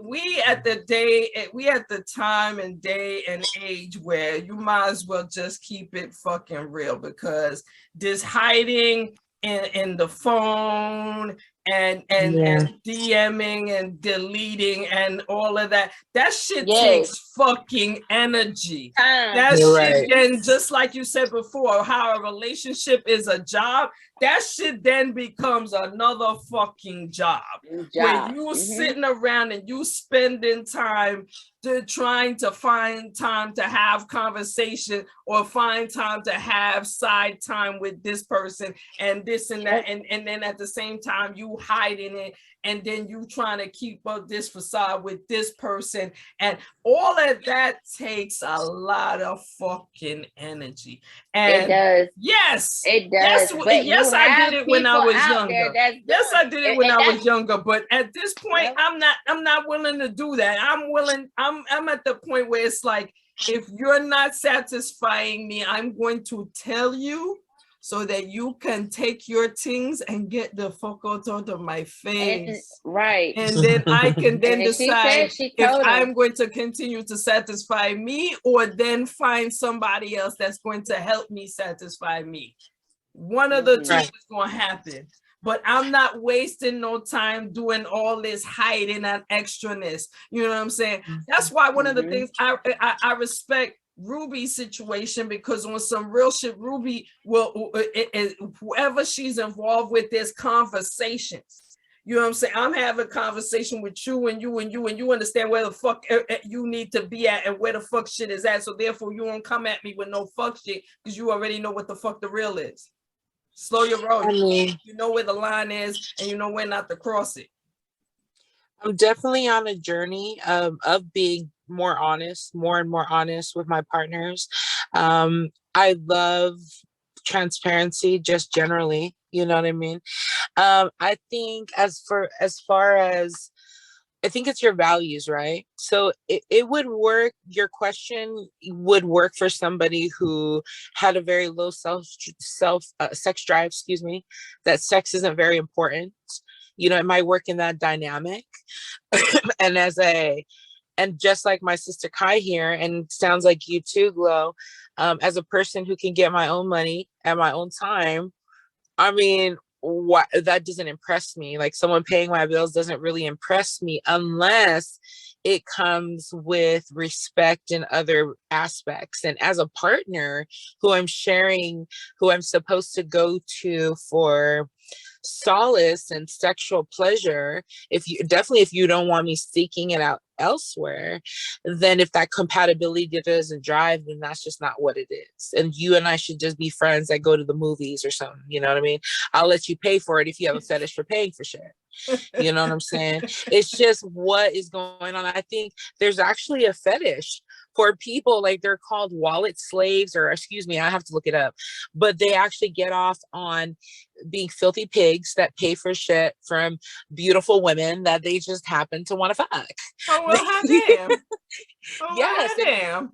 we at the time and day and age where you might as well just keep it fucking real, because this hiding in the phone and DMing and deleting and all of that shit takes fucking energy. That shit, and just like you said before, how a relationship is a job, that shit then becomes another fucking job. Where you sitting around and you spending time trying to find time to have conversation, or find time to have side time with this person and this and that, and then at the same time you hiding it, and then you trying to keep up this facade with this person, and all of that takes a lot of fucking energy. And it does. Yes, it does. Yes, I did it when I was younger. Yes, I did it when I was younger. But at this point, I'm not willing to do that. I'm at the point where it's like, if you're not satisfying me, I'm going to tell you, so that you can take your things and get the fuck out of my face. And then I can then decide if I'm going to continue to satisfy me, or then find somebody else that's going to help me satisfy me. One of the two is going to happen. But I'm not wasting no time doing all this hiding and extraness. You know what I'm saying? That's why one of the things I respect Ruby's situation, because on some real shit, Ruby will, whoever she's involved with, there's conversations. You know what I'm saying? I'm having a conversation with you, and you understand where the fuck you need to be at, and where the fuck shit is at. So therefore, you won't come at me with no fuck shit, because you already know what the fuck the real is. Slow your roll. You know where the line is, and you know when not to cross it. I'm definitely on a journey of being more and more honest with my partners. I love transparency just generally, you know what I mean? I think as far as, I think it's your values, right? So it would work. Your question would work for somebody who had a very low sex drive, that sex isn't very important. You know, it might work in that dynamic. And as a And just like my sister Kai here, and sounds like you too, Glow, as a person who can get my own money at my own time, I mean, what, that doesn't impress me. Like, someone paying my bills doesn't really impress me unless it comes with respect in other aspects. And as a partner who I'm sharing, who I'm supposed to go to for solace and sexual pleasure, if you don't want me seeking it out elsewhere, then if that compatibility doesn't drive, then that's just not what it is. And you and I should just be friends that go to the movies or something, you know what I mean? I'll let you pay for it if you have a fetish for paying for shit. You know what I'm saying? It's just what is going on. I think there's actually a fetish for people, like they're called wallet slaves, or excuse me, I have to look it up, but they actually get off on being filthy pigs that pay for shit from beautiful women that they just happen to want to fuck. Oh, well, hot damn. Oh, Yes, well, damn.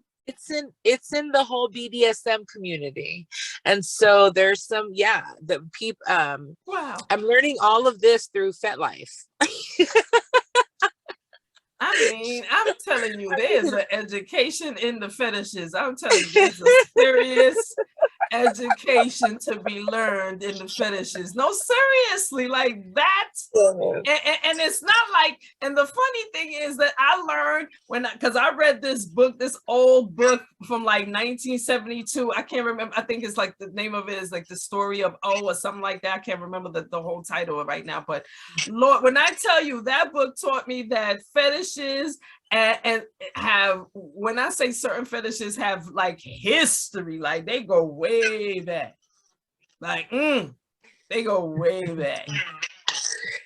it's in the whole BDSM community. And so there's some, the people, wow. I'm learning all of this through FetLife. I mean, I'm telling you, there's an education in the fetishes. I'm telling you, there's a serious education to be learned in the fetishes. No, seriously, like that. And it's not like, and the funny thing is that I learned because I read this book, this old book from like 1972. I can't remember. I think it's like, the name of it is like The Story of O or something like that. I can't remember the whole title right now. But Lord, when I tell you, that book taught me that fetishes and have, when I say certain fetishes have like history, like they go way back, like they go way back.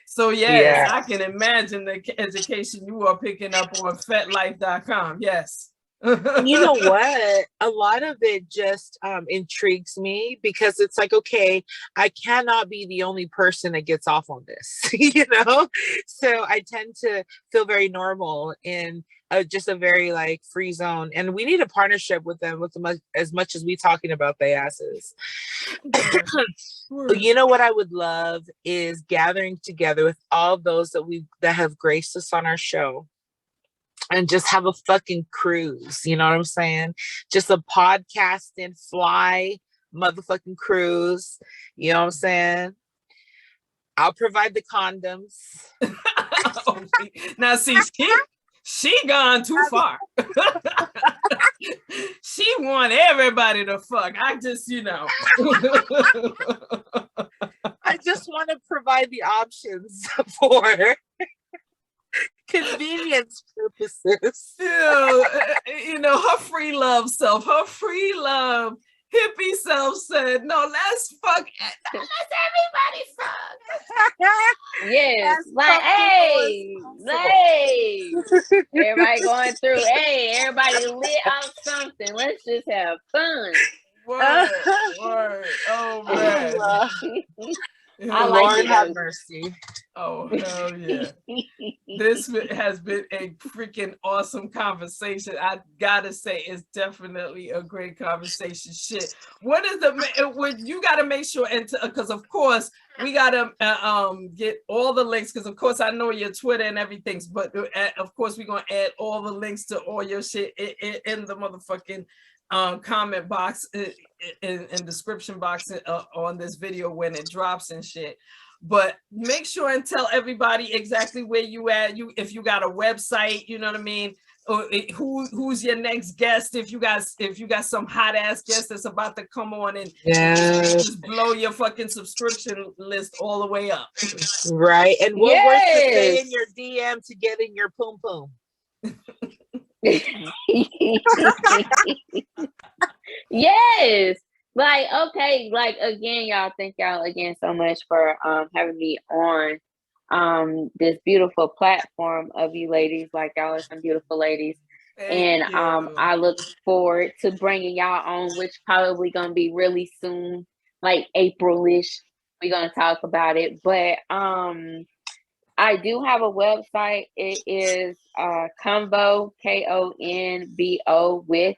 So yes, I can imagine the education you are picking up on FetLife.com. Yes. You know what? A lot of it just intrigues me, because it's like, okay, I cannot be the only person that gets off on this, you know? So I tend to feel very normal in just a very like free zone. And we need a partnership with them as much as we talking about their asses. You know what I would love is gathering together with all those that have graced us on our show, and just have a fucking cruise, you know what I'm saying? Just a podcasting fly motherfucking cruise, you know what I'm saying? I'll provide the condoms. Now see, she gone too far. She want everybody to fuck. I just, you know. I just want to provide the options for convenience purposes. You know, her free love self, her free love hippie self said, no, let's fuck. Let's everybody fuck. Yes, like, hey, everybody going through, hey, everybody lit out something. Let's just have fun. Word. Oh, man. I like Lord it. Have mercy. Oh, hell yeah. This has been a freaking awesome conversation. I gotta say, it's definitely a great conversation. Shit. What is you gotta make sure, and because of course we gotta get all the links, because of course I know your Twitter and everything, but of course we're gonna add all the links to all your shit in the motherfucking comment box in description box on this video when it drops and shit. But make sure and tell everybody exactly where you at. If you got a website, you know what I mean, or who's your next guest, if you got some hot ass guest that's about to come on and just blow your fucking subscription list all the way up. Right. And what works to say in your DM to get in your poom poom? Yes. Like, okay, like again, y'all, thank y'all again so much for having me on this beautiful platform of you ladies. Like, y'all are some beautiful ladies. Thank you. I look forward to bringing y'all on, which probably gonna be really soon, like April-ish. We're gonna talk about it. But I do have a website. It is Konvo, KONBO with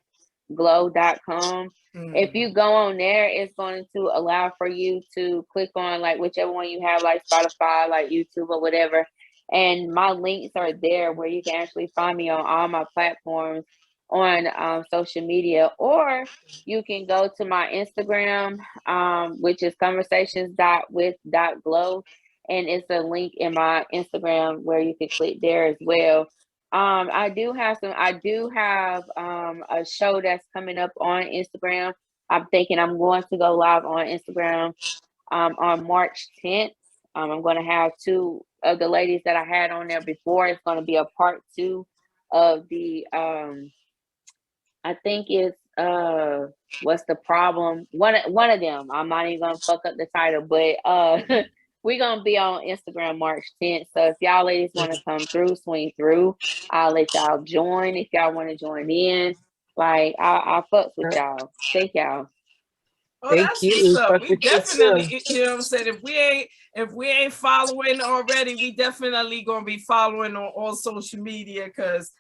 glow.com. If you go on there, it's going to allow for you to click on like whichever one you have, like Spotify, like YouTube or whatever, And my links are there where you can actually find me on all my platforms on social media, or you can go to my Instagram, which is conversations.with.glow, and it's a link in my Instagram where you can click there as well. I do have a show that's coming up on Instagram. I'm thinking I'm going to go live on Instagram on March 10th. I'm going to have two of the ladies that I had on there before. It's going to be a part 2 of the I think it's what's the problem? One of them. I'm not even gonna fuck up the title, but we're gonna be on Instagram March 10th. So if y'all ladies want to come through, swing through, I'll let y'all join. If y'all want to join in, like I'll fucks with y'all. Thank y'all. Oh, that's what's up. We definitely, you know what I'm saying? If we ain't following already, we definitely gonna be following on all social media, because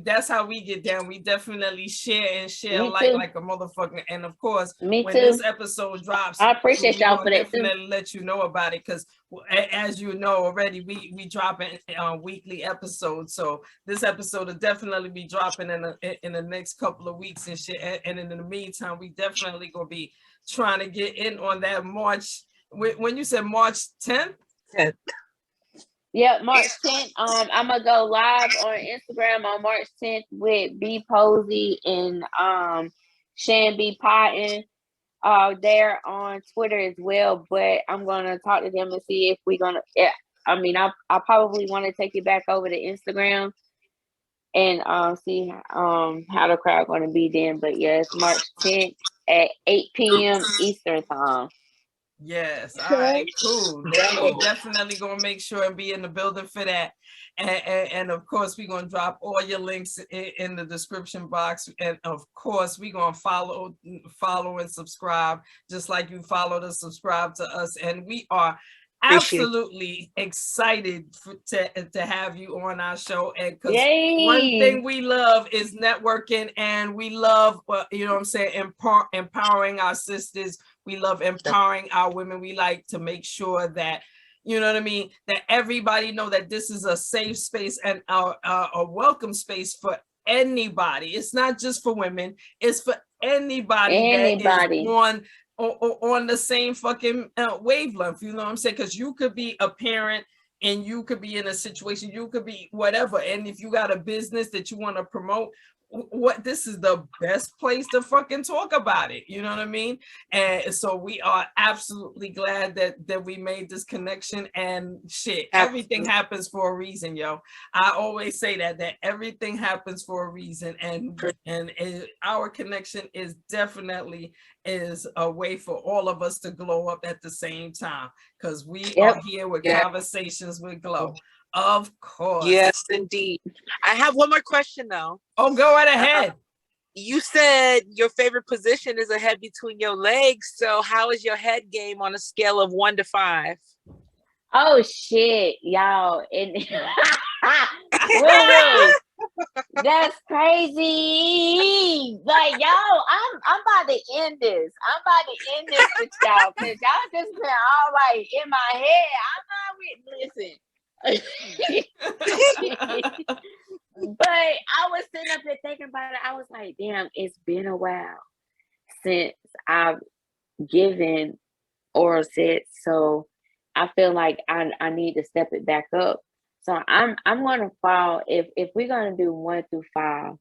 that's how we get down. We definitely share like a motherfucker. And of course, when this episode drops, I appreciate y'all for that too. Definitely let you know about it, because as you know already, we dropping weekly episodes. So this episode will definitely be dropping in the next couple of weeks and shit. And in the meantime, we definitely gonna be trying to get in on that March. When you said March 10th? 10th. Yeah, March 10th. I'm gonna go live on Instagram on March 10th with B Posey and Shan B Potton. They're on Twitter as well, but I'm gonna talk to them and see if we're gonna. Yeah, I mean, I probably want to take it back over to Instagram and see how the crowd gonna be then. But yeah, it's March 10th at 8 p.m. Eastern time. Yes, all right, cool. We're definitely gonna make sure and be in the building for that. And of course, we're gonna drop all your links in the description box. And of course, we're gonna follow and subscribe, just like you followed and subscribe to us. And we are absolutely excited to have you on our show. And because one thing we love is networking, and we love, you know what I'm saying, empowering our sisters. We love empowering our women. We like to make sure that, you know what I mean, that everybody know that this is a safe space and a welcome space for anybody. It's not just for women. It's for anybody. That is on the same fucking wavelength. You know what I'm saying? Because you could be a parent and you could be in a situation, you could be whatever. And if you got a business that you want to promote, this is the best place to fucking talk about it. You know what I mean? And so we are absolutely glad that we made this connection. And shit, everything happens for a reason, yo. I always say that everything happens for a reason, and our connection is definitely is a way for all of us to glow up at the same time, because we are here with Conversations with Glow. Of course. Yes, indeed. I have one more question though. Oh, go right ahead. You said your favorite position is a head between your legs. So how is your head game on a scale of 1 to 5? Oh shit, y'all. And really, that's crazy. Like, y'all, I'm about to end this. With y'all, because y'all just been all like in my head. I'm not with listen. But I was sitting up there thinking about it. I was like, damn, it's been a while since I've given oral sex, so I feel like I need to step it back up. So I'm gonna fall, if we're gonna do 1 through 5,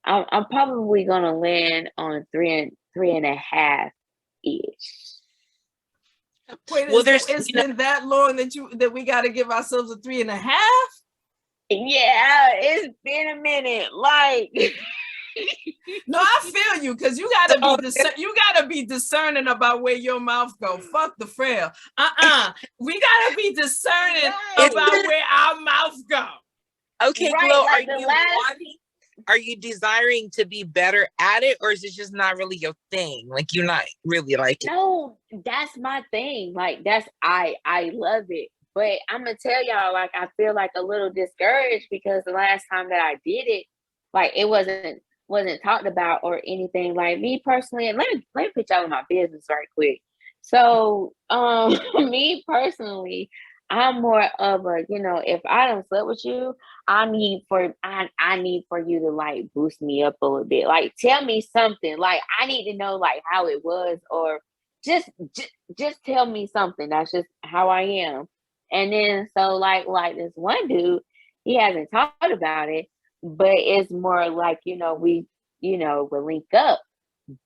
I'm probably gonna land on 3.5 ish. Wait, it's been that long that we got to give ourselves a 3.5? Yeah, it's been a minute. Like, no, I feel you, because you gotta be discerning about where your mouth go. Fuck the frail. We gotta be discerning about where our mouth go. Okay, right, Glow, like are you desiring to be better at it, or is it just not really your thing? Like, you're not really like it? No, that's my thing. Like, I love it. But I'm gonna tell y'all, like, I feel like a little discouraged because the last time that I did it, like, it wasn't talked about or anything. Like, me personally, and let me put y'all in my business right quick. So, me personally, I'm more of a, if I don't sleep with you, I need for you to like boost me up a little bit. Like tell me something. Like I need to know like how it was, or just tell me something. That's just how I am. And then so like this one dude, he hasn't talked about it, but it's more like, we'll link up.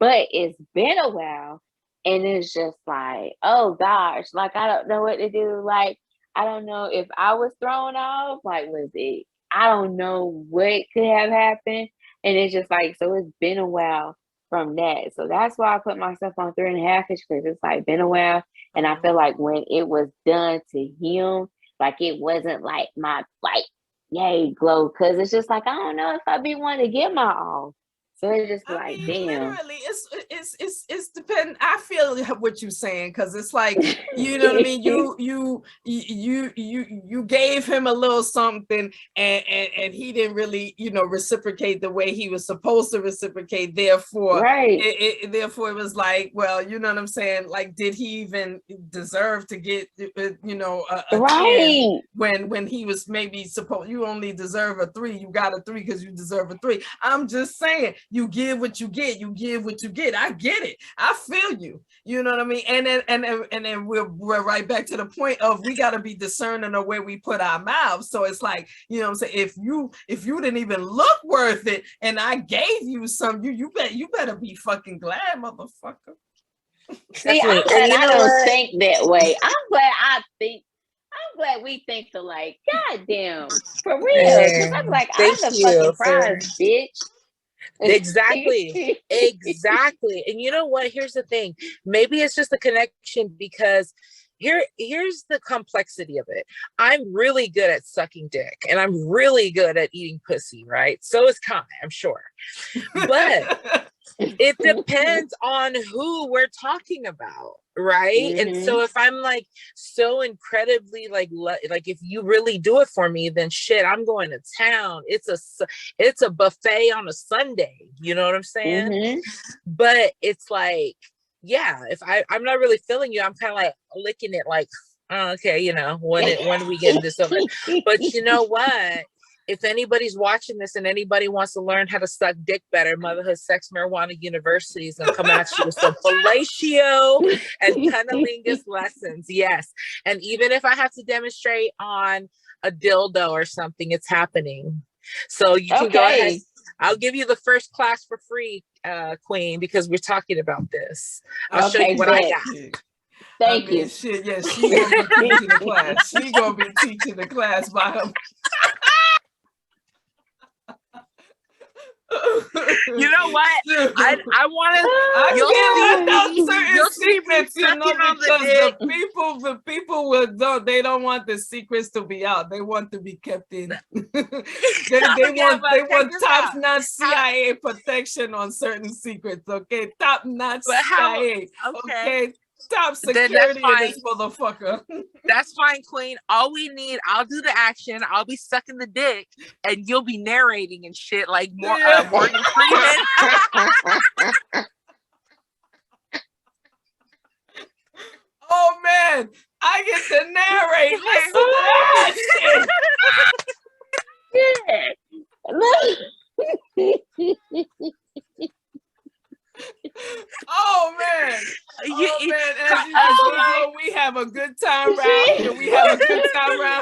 But it's been a while, and it's just like, oh gosh, like I don't know what to do. Like I don't know if I was thrown off. Like, was it? I don't know what could have happened. And it's just like, so it's been a while from that. So that's why I put myself on 3.5 because it's like been a while. And I feel like when it was done to him, like it wasn't like my like yay glow. Cause it's just like, I don't know if I'd be wanting to get my all. So it's just like, damn. Literally, it's depend. I feel what you're saying, because it's like, you know what I mean. You gave him a little something, and he didn't really, reciprocate the way he was supposed to reciprocate. Therefore, right. Therefore, it was like, well, you know what I'm saying. Like, did he even deserve to get, a right. when he was maybe supposed? You only deserve a 3. You got a 3 because you deserve a 3. I'm just saying. You give what you get. You give what you get. I get it. I feel you. You know what I mean? And then we're right back to the point of we got to be discerning of where we put our mouths. So it's like, you know what I'm saying? If you didn't even look worth it, and I gave you some, you better be fucking glad, motherfucker. See, I'm glad I don't think that way. I'm glad we think alike. Goddamn, for real. Because I'm like, I'm the fucking prize, bitch. Exactly. And you know what? Here's the thing. Maybe it's just a connection, because here's the complexity of it. I'm really good at sucking dick, and I'm really good at eating pussy, right? So is Kai, I'm sure. But it depends on who we're talking about, right? Mm-hmm. And so if I'm like so incredibly like if you really do it for me, then shit, I'm going to town. It's a buffet on a Sunday, you know what I'm saying? Mm-hmm. But it's like, yeah, if I'm not really feeling you, I'm kind of like licking it like, oh, okay, when we get this over. But you know what? If anybody's watching this and anybody wants to learn how to suck dick better, Motherhood Sex Marijuana University is going to come at you with some fellatio and cunnilingus lessons. Yes. And even if I have to demonstrate on a dildo or something, it's happening. So you can go ahead. I'll give you the first class for free, Queen, because we're talking about this. I'll show you what I got. Thank you. Shit, yeah, she's going to be teaching the class. She's going to be teaching the class by her. You know what? I want to. You'll see secrets, because the people they don't want the secrets to be out. They want to be kept in. they want top-notch CIA protection on certain secrets. Okay, top-notch CIA. Okay. Top security in this motherfucker. That's fine, Queen. All we need, I'll do the action. I'll be sucking the dick, and you'll be narrating and shit like Morgan Freeman. Oh man, I get to narrate. Listen to that shit. Oh man! As you know, we have a good time around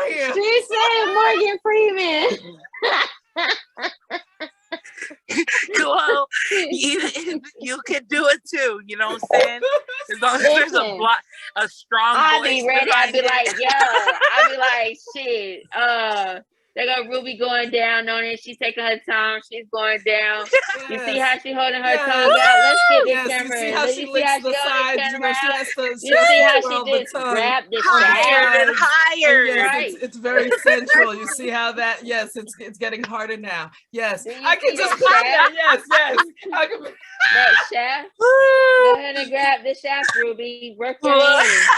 here. She said Morgan Freeman. Well, you can do it too. You know what I'm saying? As long as there's a strong. I'll be ready. I'll be like, shit. They got Ruby going down on it. She's taking her time. She's going down. Yes. You see how she holding her tongue out? Let's get this camera. You see how she licks the sides. You see how she just grabbed the higher and higher. Yes, right. It's very sensual. You see how that? Yes, it's getting harder now. Yes, I can just grab that. Yes. I can. That shaft. Go ahead and grab the shaft, Ruby. Work your hands.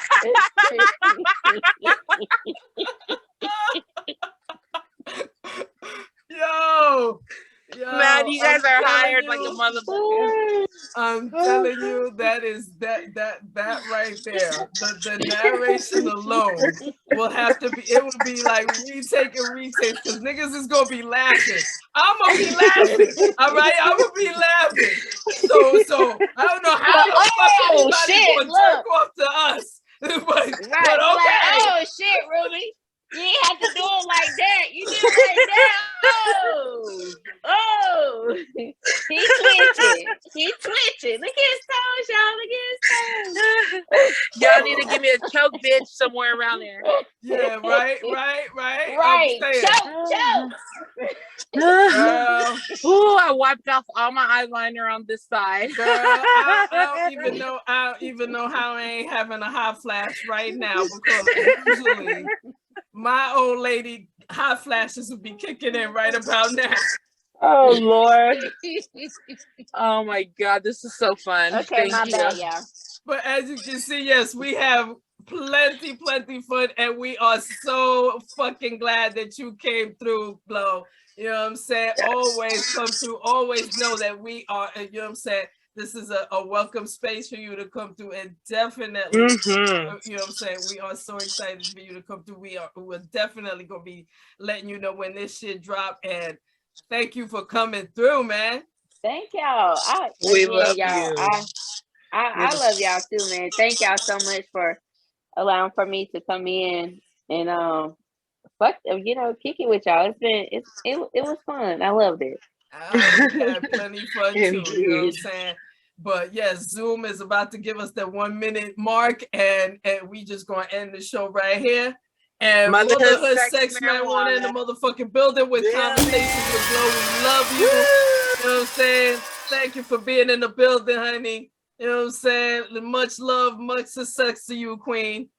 Yo, man, you guys are hired like a motherfucker. I'm telling you, that is that right there. The narration alone will have to be. It will be like retake and retakes because niggas is gonna be laughing. I'm gonna be laughing. All right, I'm gonna be laughing. So I don't know how the fuck anybody's gonna jerk off to us. but okay. Like, oh shit, Ruby. You ain't have to do it like that. You did it like that. Oh. He twitching. Look at his toes, y'all. Look at his toes. Y'all need to give me a choke bitch somewhere around there. Yeah, right. Right. Choke. Ooh, I wiped off all my eyeliner on this side. Girl, I don't even know how I ain't having a hot flash right now because usually my old lady hot flashes would be kicking in right about now. Oh Lord. Oh my God, this is so fun. Okay, my bad, y'all. But as you can see, yes, we have plenty fun, and we are so fucking glad that you came through, Blow. You know what I'm saying? Always come through. Always know that we are, you know what I'm saying? This is a welcome space for you to come through, and definitely, you know what I'm saying? We are so excited for you to come through. We're definitely going to be letting you know when this shit drop, and thank you for coming through, man. Thank y'all. We love y'all. you. I love y'all too, man. Thank y'all so much for allowing for me to come in and kick it with y'all. It was fun. I loved it. We had plenty fun too, you know what I'm saying? But yes, Zoom is about to give us that 1 minute mark, and we just gonna end the show right here. And Motherhood Sex Marijuana in the motherfucking building with Conversations with Blow. We love you. You know what I'm saying? Thank you for being in the building, honey. You know what I'm saying? Much love, much success to you, Queen.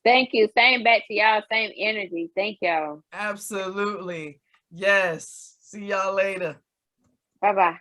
Thank you. Same back to y'all. Same energy. Thank y'all. Absolutely. Yes. See y'all later. Bye-bye.